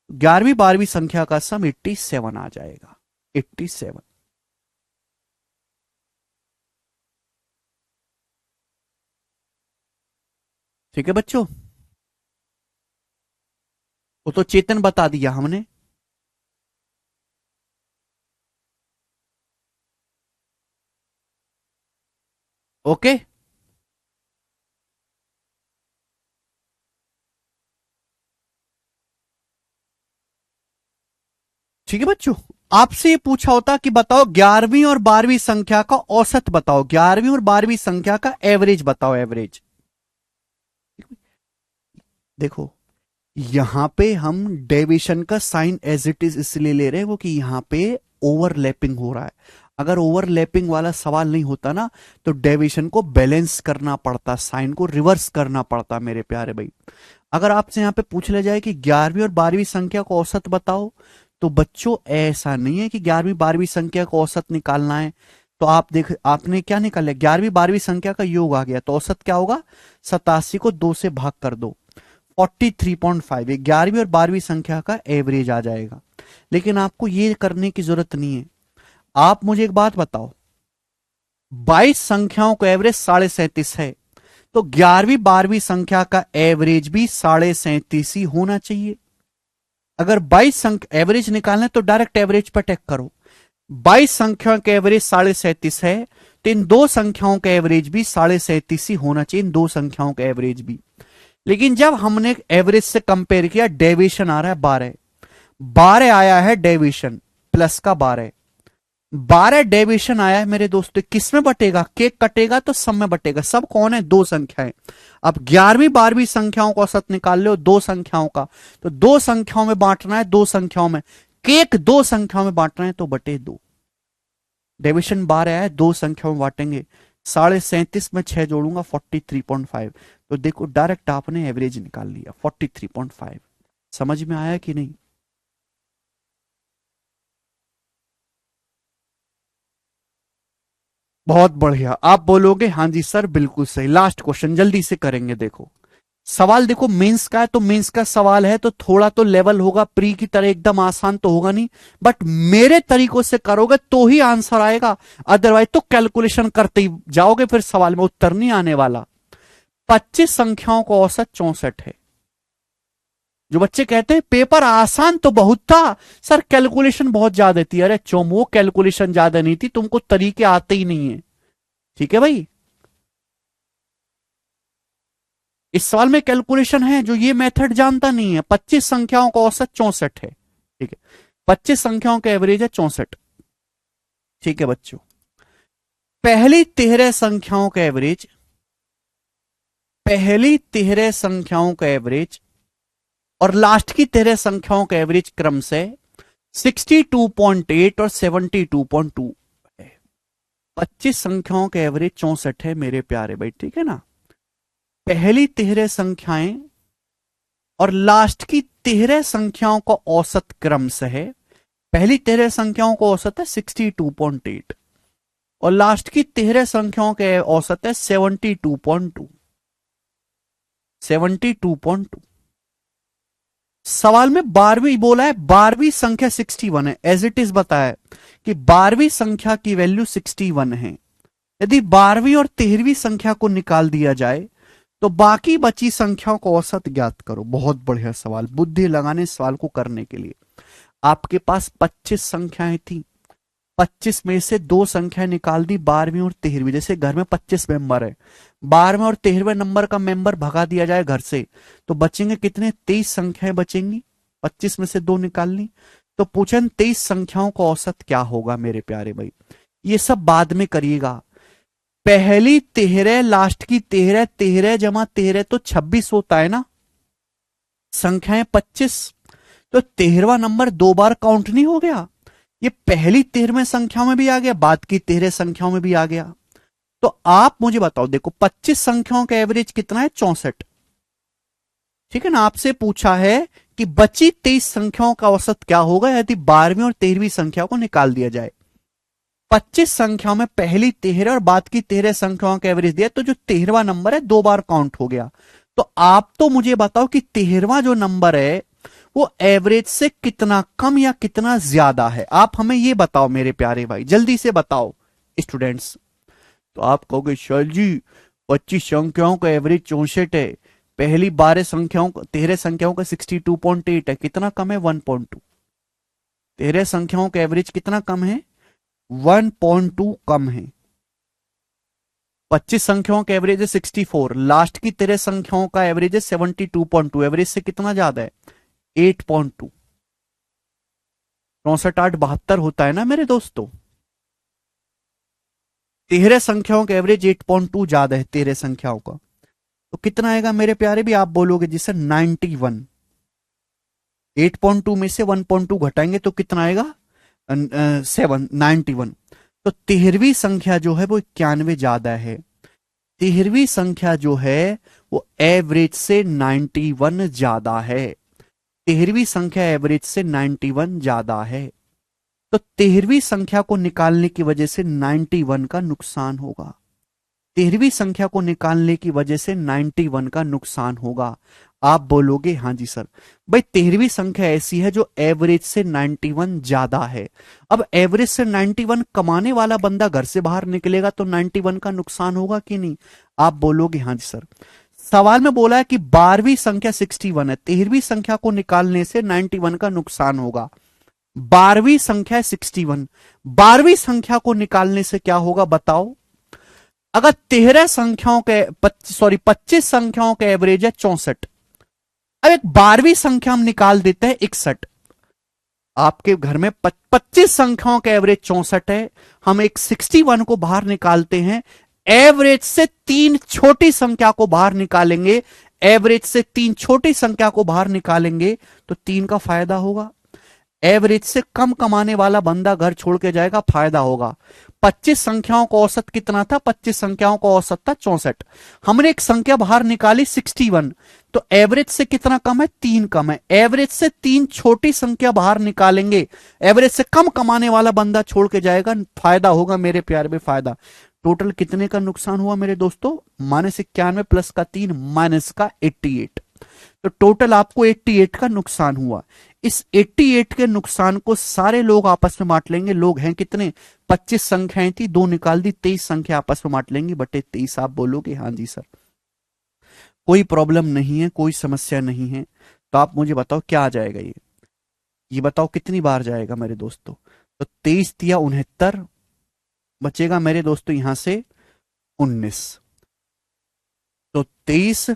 S1: 11वीं 12वीं संख्या का सम 87 आ जाएगा, 87। ठीक है बच्चों, वो तो चेतन बता दिया हमने। ओके, ठीक है बच्चों, आपसे ये पूछा होता कि बताओ 11वीं और 12वीं संख्या का औसत बताओ, 11वीं और 12वीं संख्या का एवरेज बताओ, एवरेज। देखो यहां पे हम डेविएशन का साइन एज इट इज इसलिए ले रहे हैं वो कि यहां पे ओवरलैपिंग हो रहा है। अगर ओवरलैपिंग वाला सवाल नहीं होता ना, तो डेविएशन को बैलेंस करना पड़ता, साइन को रिवर्स करना पड़ता मेरे प्यारे भाई। अगर आपसे यहां पे पूछ लिया जाए कि 11वीं और 12वीं संख्या को औसत बताओ, तो बच्चों ऐसा नहीं है कि 11वीं 12वीं संख्या को औसत निकालना है। तो आप देख, आपने क्या निकाला? 11वीं 12वीं संख्या का योग आ गया, तो औसत क्या होगा? 87 को 2 से भाग कर दो, 43.5। 11वीं और 12वीं संख्या का एवरेज आ जाएगा। लेकिन आपको ये करने की जरूरत नहीं है। आप मुझे एक बात बताओ, 22 संख्याओं का एवरेज 37.5 है, तो 11वीं 12वीं संख्या का एवरेज भी 37.5 ही होना चाहिए। अगर 22 संख्या एवरेज निकालना है तो डायरेक्ट एवरेज पर टेक करो। 22 संख्याओं का एवरेज 37.5 है, तो इन दो संख्याओं का एवरेज भी 37.5 ही होना चाहिए, इन दो संख्याओं का एवरेज भी। लेकिन जब हमने एवरेज से कंपेयर किया, डेविएशन आ रहा है 12, 12 आया है डेविएशन प्लस का 12, 12 डेविएशन आया है मेरे दोस्तों, किस में बटेगा? केक कटेगा तो सब में बटेगा। सब कौन है? दो संख्याएं। अब 11वीं 12वीं संख्याओं का औसत निकाल लो, दो संख्याओं का, तो दो संख्याओं में बांटना है, दो संख्याओं में केक दो संख्याओं में बांटना है, तो बटे दो। डेविएशन 12 आया है, दो संख्याओं में बांटेंगे, 37.5 में 6 जोड़ूंगा 43.5, तो देखो डायरेक्ट आपने एवरेज निकाल लिया 43.5। समझ में आया कि नहीं? बहुत बढ़िया, आप बोलोगे हाँ जी सर बिल्कुल सही। लास्ट क्वेश्चन जल्दी से करेंगे। देखो सवाल, देखो मेंस का है, तो मेंस का सवाल है तो थोड़ा तो लेवल होगा, प्री की तरह एकदम आसान तो होगा नहीं, बट मेरे तरीकों से करोगे तो ही आंसर आएगा, अदरवाइज तो कैलकुलेशन करते ही जाओगे, फिर सवाल में उत्तर नहीं आने वाला। 25 संख्याओं का औसत 64 है, जो बच्चे कहते हैं पेपर आसान तो बहुत था सर, कैलकुलेशन बहुत ज्यादा थी, अरे चोमो कैलकुलेशन ज्यादा नहीं थी, तुमको तरीके आते ही नहीं है। ठीक है भाई, इस सवाल में कैलकुलेशन है, जो ये मेथड जानता नहीं है। 25 संख्याओं का औसत 64 है। ठीक है, 25 संख्याओं का एवरेज है 64। ठीक है बच्चों, पहली 13 संख्याओं का एवरेज, पहली 13 संख्याओं का एवरेज और लास्ट की 13 संख्याओं का एवरेज क्रम से 62.8 और 72.2 है। 25 संख्याओं का एवरेज 64 है मेरे प्यारे भाई, ठीक है ना। पहली 13 संख्याएं और लास्ट की 13 संख्याओं का औसत क्रम से है। पहली 13 संख्याओं का औसत है 62.8 और लास्ट की 13 संख्याओं के औसत है 72.2। 72.2। सवाल में 12वीं बोला है, 12वीं संख्या 61 है, एज इट इज बताया कि 12वीं संख्या की वैल्यू 61 है। यदि 12वीं और 13वीं संख्या को निकाल दिया जाए तो बाकी बची संख्याओं का औसत ज्ञात करो। बहुत बढ़िया सवाल, बुद्धि लगाने सवाल को करने के लिए। आपके पास 25 संख्याएं थी, 25 में से दो संख्याएं निकाल दी, 12वीं और 13वीं। जैसे घर में 25 मेंबर है, 12वें और 13वें नंबर का मेंबर भगा दिया जाए घर से, तो बचेंगे कितने? 23 संख्याएं बचेंगी। 25 में से दो निकाल ली, तो पूछन 23 संख्याओं का औसत क्या होगा मेरे प्यारे भाई। ये सब बाद में करिएगा। पहली 13 लास्ट की 13, 13 जमा 13 तो 26 होता है ना। संख्याएं 25, तो 13वां नंबर दो बार काउंट नहीं हो गया। ये पहली 13वें संख्याओं में भी आ गया, बाद की 13 संख्याओं में भी आ गया। तो आप मुझे बताओ, देखो 25 संख्याओं का एवरेज कितना है? 64। ठीक है ना। आपसे पूछा है कि बची 23 संख्याओं का औसत क्या होगा यदि 12वीं और 13वीं संख्याओं को निकाल दिया जाए। 25 संख्याओं में पहली 13 और बाद की 13 संख्याओं का एवरेज दिया, तो जो 13वां नंबर है दो बार काउंट हो गया। तो आप तो मुझे बताओ कि 13वां जो नंबर है वो एवरेज से कितना कम या कितना ज्यादा है। आप हमें ये बताओ मेरे प्यारे भाई, जल्दी से बताओ स्टूडेंट्स। तो आप कहोगे सर जी 25 संख्याओं का एवरेज 64 है, पहली 12 संख्याओं 13 संख्याओं का 62.8 है, कितना कम है? 1.2। 13 संख्याओं का एवरेज कितना कम है? 1.2 कम है। 25 संख्याओं का एवरेज है 64, लास्ट की 13 संख्याओं का एवरेज है 72.2, एवरेज से कितना ज्यादा है? 8.2। 64 8 72 होता है ना मेरे दोस्तों। 13 संख्याओं का एवरेज 8.2 ज्यादा है 13 संख्याओं का, तो कितना आएगा मेरे प्यारे भी? आप बोलोगे जिसे 91। 8.2 में से 1.2 घटाएंगे तो कितना आएगा? 91। तो 13वीं संख्या जो है वो 91 ज्यादा है। 13वीं संख्या जो है वो एवरेज से 91 ज्यादा है। 13वीं संख्या एवरेज से 91 ज्यादा है। तो 13वीं संख्या को निकालने की वजह से 91 का नुकसान होगा। 13वीं संख्या को निकालने की वजह से 91 का नुकसान होगा। आप बोलोगे हाँ जी सर। भाई 13वीं संख्या ऐसी है जो एवरेज से 91 ज्यादा है। अब एवरेज से 91 कमाने वाला बंदा घर से बाहर निकलेगा तो 91 का नुकसान होगा कि नहीं? आप बोलोगे हाँ जी सर। सवाल में बोला है कि 12वीं संख्या 61 है, 13वीं संख्या को निकालने से 91 का नुकसान होगा। 12वीं संख्या 61, 12वीं संख्या को निकालने से क्या होगा बताओ? अगर 13 संख्याओं के 25 संख्याओं का एवरेज है 64, अब एक 12वीं संख्या हम निकाल देते हैं 61। आपके घर में 25 संख्याओं का एवरेज 64 है, हम एक 61 को बाहर निकालते हैं, एवरेज से 3 छोटी संख्या को बाहर निकालेंगे, एवरेज से 3 छोटी संख्या को बाहर निकालेंगे तो 3 का फायदा होगा। एवरेज से कम कमाने वाला बंदा घर छोड़ के जाएगा, फायदा होगा। 25 संख्याओं का औसत कितना था? 25 संख्याओं का औसत था 64। हमने एक संख्या बाहर निकाली 61, तो एवरेज से कितना कम है? 3 कम है। एवरेज से 3 छोटी संख्या बाहर निकालेंगे, एवरेज से कम कमाने वाला बंदा छोड़ के जाएगा, फायदा होगा मेरे प्यारे में, फायदा। टोटल कितने का नुकसान हुआ मेरे दोस्तों? -91 प्लस का 3 माइनस का 88। तो टोटल आपको 88 का नुकसान हुआ। इस 88 के नुकसान को सारे लोग आपस में बांट लेंगे। लोग हैं कितने? 25 संख्याएं थी, 2 निकाल दी, 23 संख्या आपस में बांट लेंगी, बटे 23। आप बोलोगे हाँ जी सर। कोई प्रॉब्लम नहीं है, कोई समस्या नहीं है। तो आप मुझे बताओ क्या आ जाएगा ये बताओ कितनी बार जाएगा मेरे दोस्तों। तो 23 दिया 69, बचेगा मेरे दोस्तों यहां से 19। तो 23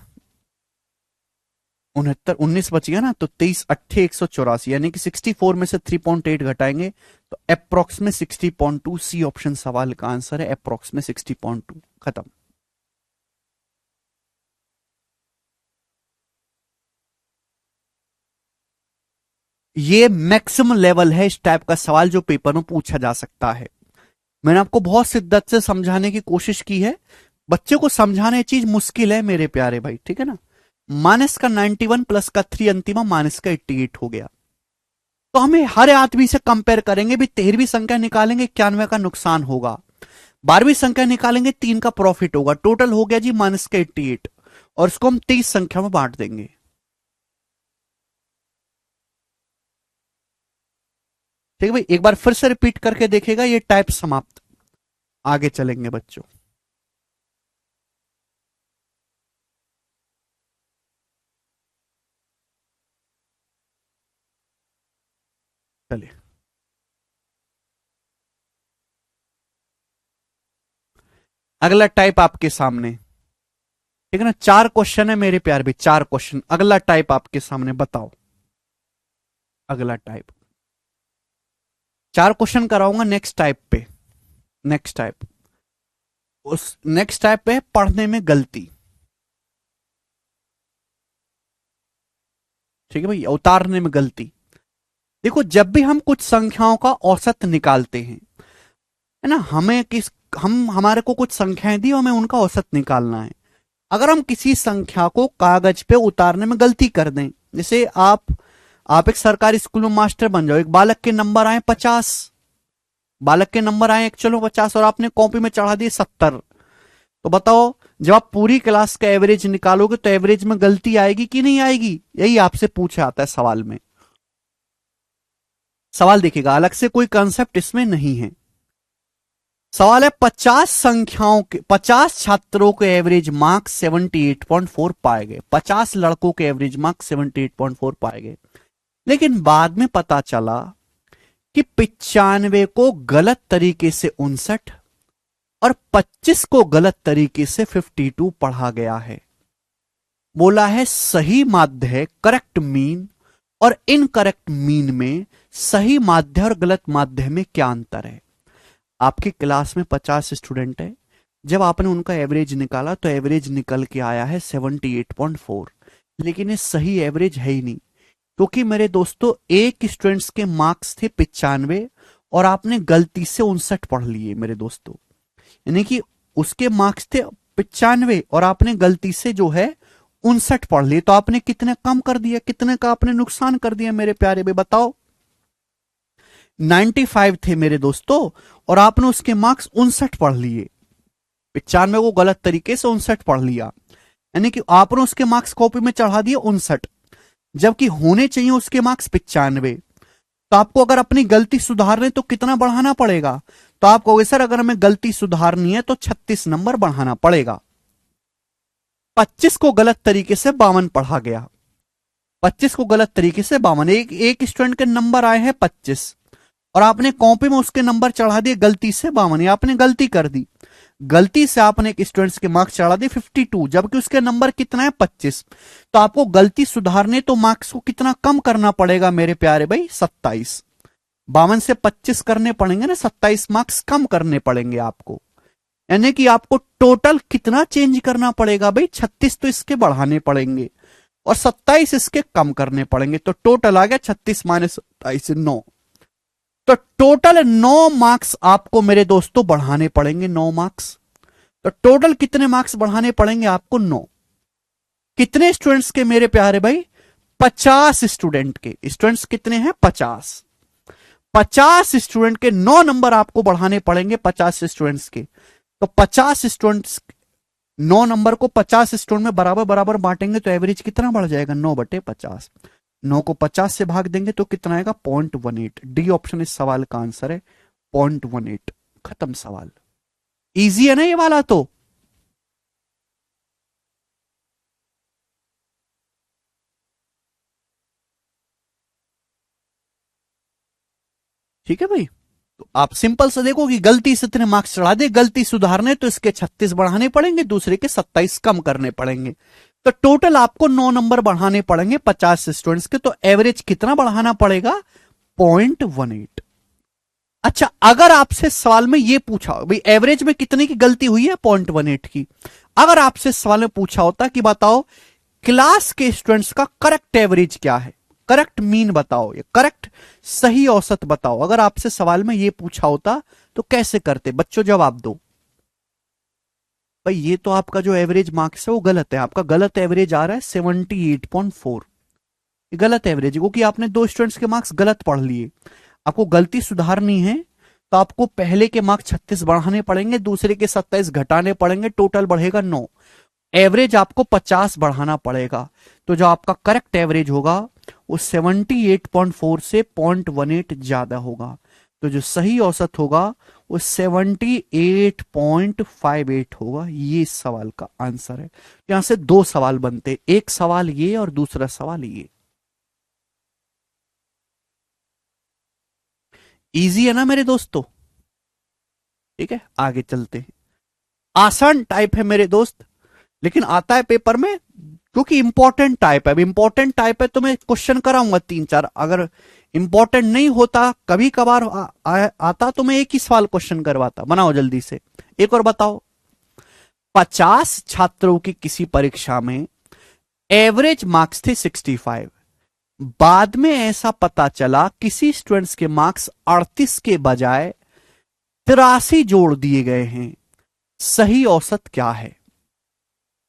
S1: 69 19 बच गया ना, तो 23 अट्ठे 184, यानी कि 64 में से 3.8 घटाएंगे तो अप्रोक्स में 60.2। सी ऑप्शन सवाल का आंसर है, अप्रोक्स में 60.2। खत्म। ये मैक्सिमम लेवल है इस टाइप का सवाल जो पेपर में पूछा जा सकता है। मैंने आपको बहुत शिद्दत से समझाने की कोशिश की है। बच्चे को समझाने चीज मुश्किल है मेरे प्यारे भाई, ठीक है ना। माइनस का 91 प्लस का 3 अंतिमा माइनस का 88 हो गया। तो हमें हर आदमी से कंपेयर करेंगे भी, 13वीं संख्या निकालेंगे 91 का नुकसान होगा, 12वीं संख्या निकालेंगे 3 का प्रॉफिट होगा, टोटल हो गया जी माइनस का 88, और इसको हम 30 संख्या में बांट देंगे। ठीक है भाई, एक बार फिर से रिपीट करके देखेगा, ये टाइप समाप्त। आगे चलेंगे बच्चों। चलिए अगला टाइप आपके सामने, ठीक है ना। 4 क्वेश्चन है मेरे प्यार भी, 4 क्वेश्चन। अगला टाइप आपके सामने, बताओ अगला टाइप। 4 क्वेश्चन कराऊंगा नेक्स्ट टाइप पे। नेक्स्ट टाइप, उस नेक्स्ट टाइप पे पढ़ने में गलती। ठीक है भाई, उतारने में गलती। देखो जब भी हम कुछ संख्याओं का औसत निकालते हैं, है ना, हम हमारे को कुछ संख्याएं दी, हमें उनका औसत निकालना है। अगर हम किसी संख्या को कागज पे उतारने में गलती कर दें, जैसे आप एक सरकारी स्कूल में मास्टर बन जाओ, एक बालक के नंबर आए 50, बालक के नंबर आए एक चलो 50, और आपने कॉपी में चढ़ा दिए 70। तो बताओ, जब आप पूरी क्लास का एवरेज निकालोगे तो एवरेज में गलती आएगी कि नहीं आएगी? यही आपसे पूछा जाता है सवाल में। सवाल देखिएगा, अलग से कोई कंसेप्ट इसमें नहीं है। सवाल है 50 संख्याओं के 50 छात्रों के एवरेज मार्क्स 78.4 पाए गए, 50 लड़कों के एवरेज मार्क्स 78.4 पाए गए। लेकिन बाद में पता चला कि 95 को गलत तरीके से 59 और 25 को गलत तरीके से 52 पढ़ा गया है। बोला है सही माध्य है करेक्ट मीन, और इनकरेक्ट मीन में सही माध्य और गलत माध्य में क्या अंतर है। आपकी क्लास में 50 स्टूडेंट है, जब आपने उनका एवरेज निकाला तो एवरेज निकल के आया है 78.4, लेकिन ये सही एवरेज है ही नहीं, क्योंकि मेरे दोस्तों एक स्टूडेंट्स के मार्क्स थे 95 और आपने गलती से 59 पढ़ लिए मेरे दोस्तों। यानी कि उसके मार्क्स थे 95 और आपने गलती से जो है 59 पढ़ लिए, तो आपने कितने कम कर दिया, कितने का आपने नुकसान कर दिया मेरे प्यारे भाई, बताओ। 95 थे मेरे दोस्तों और आपने उसके मार्क्स 59 पढ़ लिए, 95 को गलत तरीके से 59 पढ़ लिया, यानी कि आपने उसके मार्क्स कॉपी में चढ़ा दिए 59, जबकि होने चाहिए उसके मार्क्स 95। तो आपको अगर अपनी गलती सुधारनी तो कितना बढ़ाना पड़ेगा? तो आप कहोगे सर अगर हमें गलती सुधारनी है तो 36 नंबर बढ़ाना पड़ेगा। 25 को गलत तरीके से 52 पढ़ा गया, 25 को गलत तरीके से 52, एक स्टूडेंट के नंबर आए हैं 25 और आपने कॉपी में उसके नंबर चढ़ा दिए गलती से 52, या आपने गलती कर दी, गलती से आपने एक स्टूडेंट्स के मार्क्स चढ़ा दिए 52, जबकि उसके नंबर कितना है 25। तो आपको गलती सुधारने तो मार्क्स को कितना कम करना पड़ेगा मेरे प्यारे भाई? 27। 52 से 25 करने पड़ेंगे ना, 27 मार्क्स कम करने पड़ेंगे आपको। यानी कि आपको टोटल कितना चेंज करना पड़ेगा भाई? 36 तो इसके बढ़ाने पड़ेंगे और 27 इसके कम करने पड़ेंगे, तो टोटल आ गया 36 माइनस 27 9। तो टोटल 9 मार्क्स आपको मेरे दोस्तों बढ़ाने पड़ेंगे, 9 मार्क्स। तो टोटल कितने मार्क्स बढ़ाने पड़ेंगे आपको? 9। कितने स्टूडेंट्स के मेरे प्यारे भाई? 50 स्टूडेंट के। स्टूडेंट्स कितने हैं? 50। 50 स्टूडेंट के 9 नंबर आपको बढ़ाने पड़ेंगे 50 स्टूडेंट्स के। तो 50 स्टूडेंट्स 9 नंबर को 50 स्टूडेंट में बराबर बराबर बांटेंगे तो एवरेज कितना बढ़ जाएगा? 9/50। 9 को 50 से भाग देंगे तो कितना आएगा? 0.18। डी ऑप्शन इस सवाल का आंसर है, 0.18। खत्म सवाल। इजी है ना ये वाला? तो ठीक है भाई। तो आप सिंपल से देखो कि गलती से इतने मार्क्स चढ़ा दे, गलती सुधारने तो इसके 36 बढ़ाने पड़ेंगे, दूसरे के 27 कम करने पड़ेंगे। तो टोटल आपको 9 नंबर बढ़ाने पड़ेंगे 50 स्टूडेंट्स के। तो एवरेज कितना बढ़ाना पड़ेगा? 0.18। अच्छा, अगर आपसे सवाल में ये पूछा भाई एवरेज में कितने की गलती हुई है? 0.18 की। अगर आपसे सवाल में पूछा होता कि बताओ क्लास के स्टूडेंट्स का करेक्ट एवरेज क्या है, करेक्ट मीन बताओ या करेक्ट सही औसत बताओ, अगर आपसे सवाल में ये पूछा होता तो कैसे करते? बच्चों जवाब दो। भाई ये तो आपका जो एवरेज मार्क्स है वो गलत है, आपका गलत एवरेज आ रहा है 78.4। ये गलत एवरेज है क्योंकि आपने दो स्टूडेंट्स के मार्क्स गलत पढ़ लिए। आपको गलती सुधारनी है तो आपको पहले के मार्क्स 36 बढ़ाने पड़ेंगे, दूसरे के 27 घटाने पड़ेंगे, टोटल बढ़ेगा 9। एवरेज आपको 50 बढ़ाना पड़ेगा। तो जो आपका करेक्ट एवरेज होगा वो 78.4 से 0.18 ज्यादा होगा। तो जो सही औसत होगा वो 78.58 होगा। ये इस सवाल का आंसर है। यहां से दो सवाल बनते, एक सवाल ये और दूसरा सवाल ये। इजी है ना मेरे दोस्तों? ठीक है, आगे चलते हैं। आसान टाइप है मेरे दोस्त, लेकिन आता है पेपर में क्योंकि इंपॉर्टेंट टाइप है। अब इंपॉर्टेंट टाइप है तो मैं क्वेश्चन कराऊंगा तीन चार। अगर इंपॉर्टेंट नहीं होता, कभी कभार आता तो मैं एक ही सवाल क्वेश्चन करवाता। बनाओ जल्दी से। एक और बताओ। 50 छात्रों की किसी परीक्षा में एवरेज मार्क्स थे 65। बाद में ऐसा पता चला किसी स्टूडेंट्स के मार्क्स 38 के बजाय 83 जोड़ दिए गए हैं। सही औसत क्या है?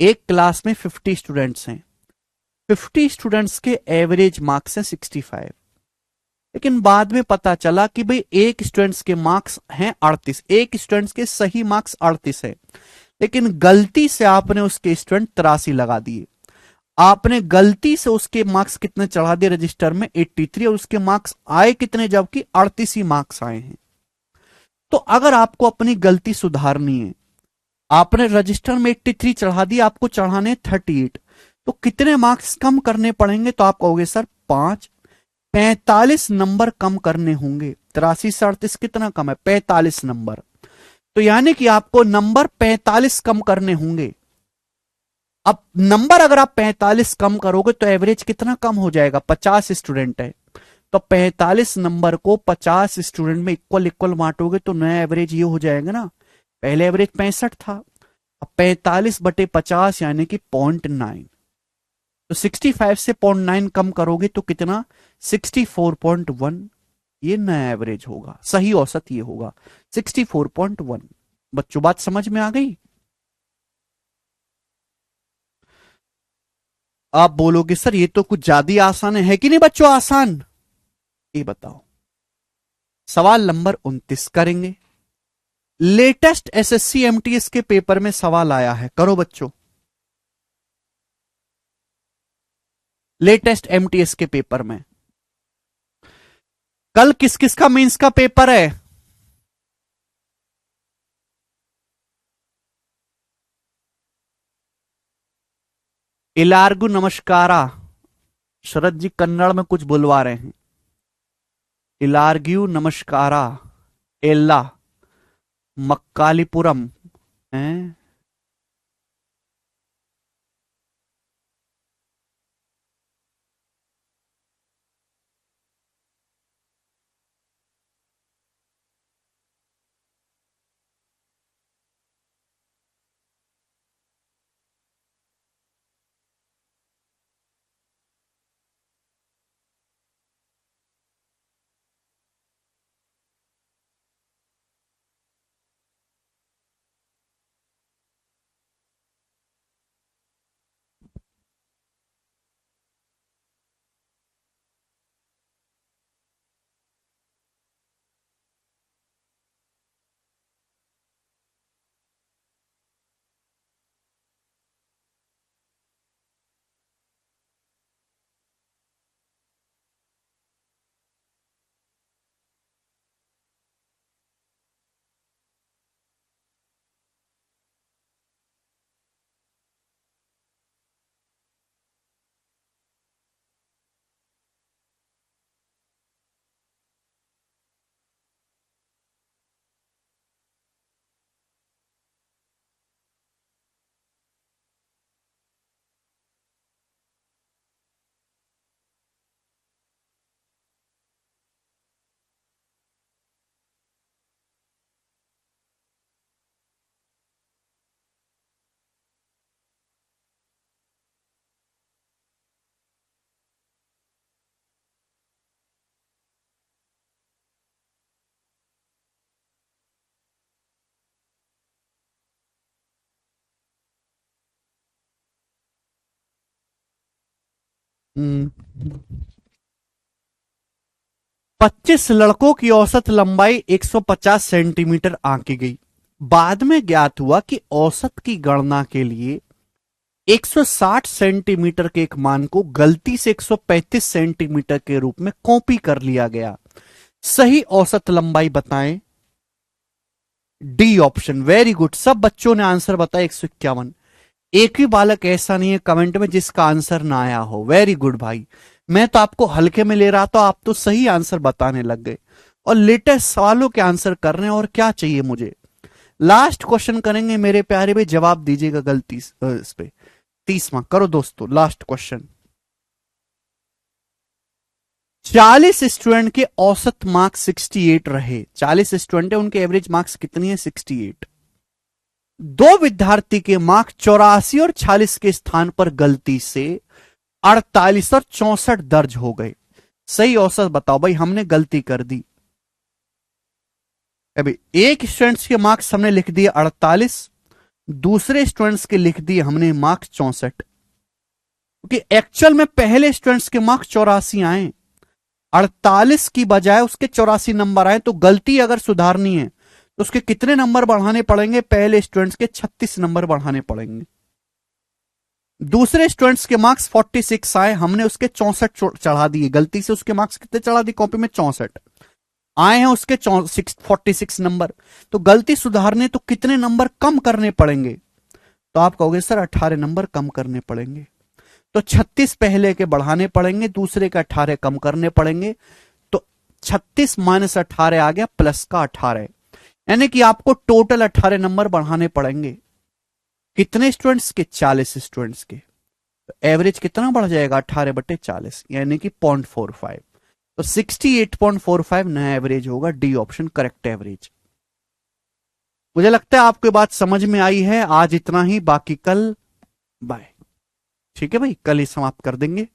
S1: एक क्लास में 50 स्टूडेंट्स हैं, 50 स्टूडेंट्स के एवरेज मार्क्स हैं 65, लेकिन बाद में पता चला कि भाई एक स्टूडेंट्स के मार्क्स हैं 38, एक स्टूडेंट्स के सही मार्क्स 38 है, लेकिन गलती से आपने उसके स्टूडेंट 83 लगा दिए। आपने गलती से उसके मार्क्स कितने चढ़ा दिए रजिस्टर में? 83, और उसके मार्क्स आए कितने? जबकि 38 ही मार्क्स आए हैं। तो अगर आपको अपनी गलती सुधारनी है, आपने रजिस्टर में 83 चढ़ा दिया, आपको चढ़ाने 38, तो कितने मार्क्स कम करने पड़ेंगे? तो आप कहोगे सर 5, 45 नंबर कम करने होंगे। 83 से 38 कितना कम है? 45 नंबर। तो यानी कि आपको नंबर 45 कम करने होंगे। अब नंबर अगर आप 45 कम करोगे तो एवरेज कितना कम हो जाएगा? 50 स्टूडेंट है तो 45 नंबर को 50 स्टूडेंट में इक्वल इक्वल बांटोगे तो नया एवरेज ये हो जाएगा ना। पहले एवरेज 65 था, अब 45/50 यानी कि 0.9। तो 65 से 0.9 कम करोगे तो कितना? 64.1। ये नया एवरेज होगा, सही औसत ये होगा 64.1। बच्चों बात समझ में आ गई? आप बोलोगे सर ये तो कुछ ज्यादा आसान है कि नहीं बच्चों? आसान। ये बताओ। सवाल नंबर 29 करेंगे। लेटेस्ट एसएससी एमटीएस के पेपर में सवाल आया है, करो बच्चों। लेटेस्ट एमटीएस के पेपर में कल किस किस का मेंस का पेपर है? इलार्गु नमस्कारा। शरद जी कन्नड़ में कुछ बुलवा रहे हैं। इलार्ग्यू नमस्कारा। एल्ला। मक्कालीपुरम। हैं? हम्म, 25 लड़कों की औसत लंबाई 150 सेंटीमीटर आंकी गई। बाद में ज्ञात हुआ कि औसत की गणना के लिए 160 सेंटीमीटर के एक मान को गलती से 135 सेंटीमीटर के रूप में कॉपी कर लिया गया। सही औसत लंबाई बताएं। डी ऑप्शन, वेरी गुड, सब बच्चों ने आंसर बताया 151। एक भी बालक ऐसा नहीं है कमेंट में जिसका आंसर ना आया हो। वेरी गुड भाई, मैं तो आपको हल्के में ले रहा था, आप तो सही आंसर बताने लग गए और लेटेस्ट सवालों के आंसर कर रहे हैं। और क्या चाहिए मुझे। लास्ट क्वेश्चन करेंगे मेरे प्यारे भाई, जवाब दीजिएगा गलती इस पे। 30वां करो दोस्तों, लास्ट क्वेश्चन। 40 स्टूडेंट के औसत मार्क्स 68 रहे। 40 स्टूडेंट है, उनके एवरेज मार्क्स कितनी है? 68। दो विद्यार्थी के मार्क्स 84 और 46 के स्थान पर गलती से 48 और 64 दर्ज हो गए। सही औसत बताओ भाई, हमने गलती कर दी। अभी एक स्टूडेंट्स के मार्क्स हमने लिख दिए 48, दूसरे स्टूडेंट्स के लिख दिए हमने मार्क्स 64, क्योंकि एक्चुअल में पहले स्टूडेंट्स के मार्क्स 84 आए, 48 की बजाय उसके 84 नंबर आए। तो गलती अगर सुधारनी है तो उसके कितने नंबर बढ़ाने पड़ेंगे? पहले स्टूडेंट्स के 36 नंबर बढ़ाने पड़ेंगे। दूसरे स्टूडेंट्स के मार्क्स 46 आए, हमने उसके 64 चढ़ा दिए। गलती से उसके मार्क्स कितने चढ़ा दिए कॉपी में? 64 आए हैं उसके 46 नंबर। तो गलती सुधारने तो कितने नंबर कम करने पड़ेंगे? तो आप कहोगे सर 18 नंबर कम करने पड़ेंगे। तो 36 पहले के बढ़ाने पड़ेंगे, दूसरे के 18 कम करने पड़ेंगे। तो 36 माइनस 18 आ गया, प्लस का 18, यानी कि आपको टोटल 18 नंबर बढ़ाने पड़ेंगे। कितने स्टूडेंट्स के? 40 स्टूडेंट्स के। तो एवरेज कितना बढ़ जाएगा? 18/40, यानी कि 0.45। तो 68.45 नया एवरेज होगा। D option correct average. मुझे लगता है आपको बात समझ में आई है। आज इतना ही, बाकी कल बाय। ठीक है भाई, कल ही समाप्त कर देंगे।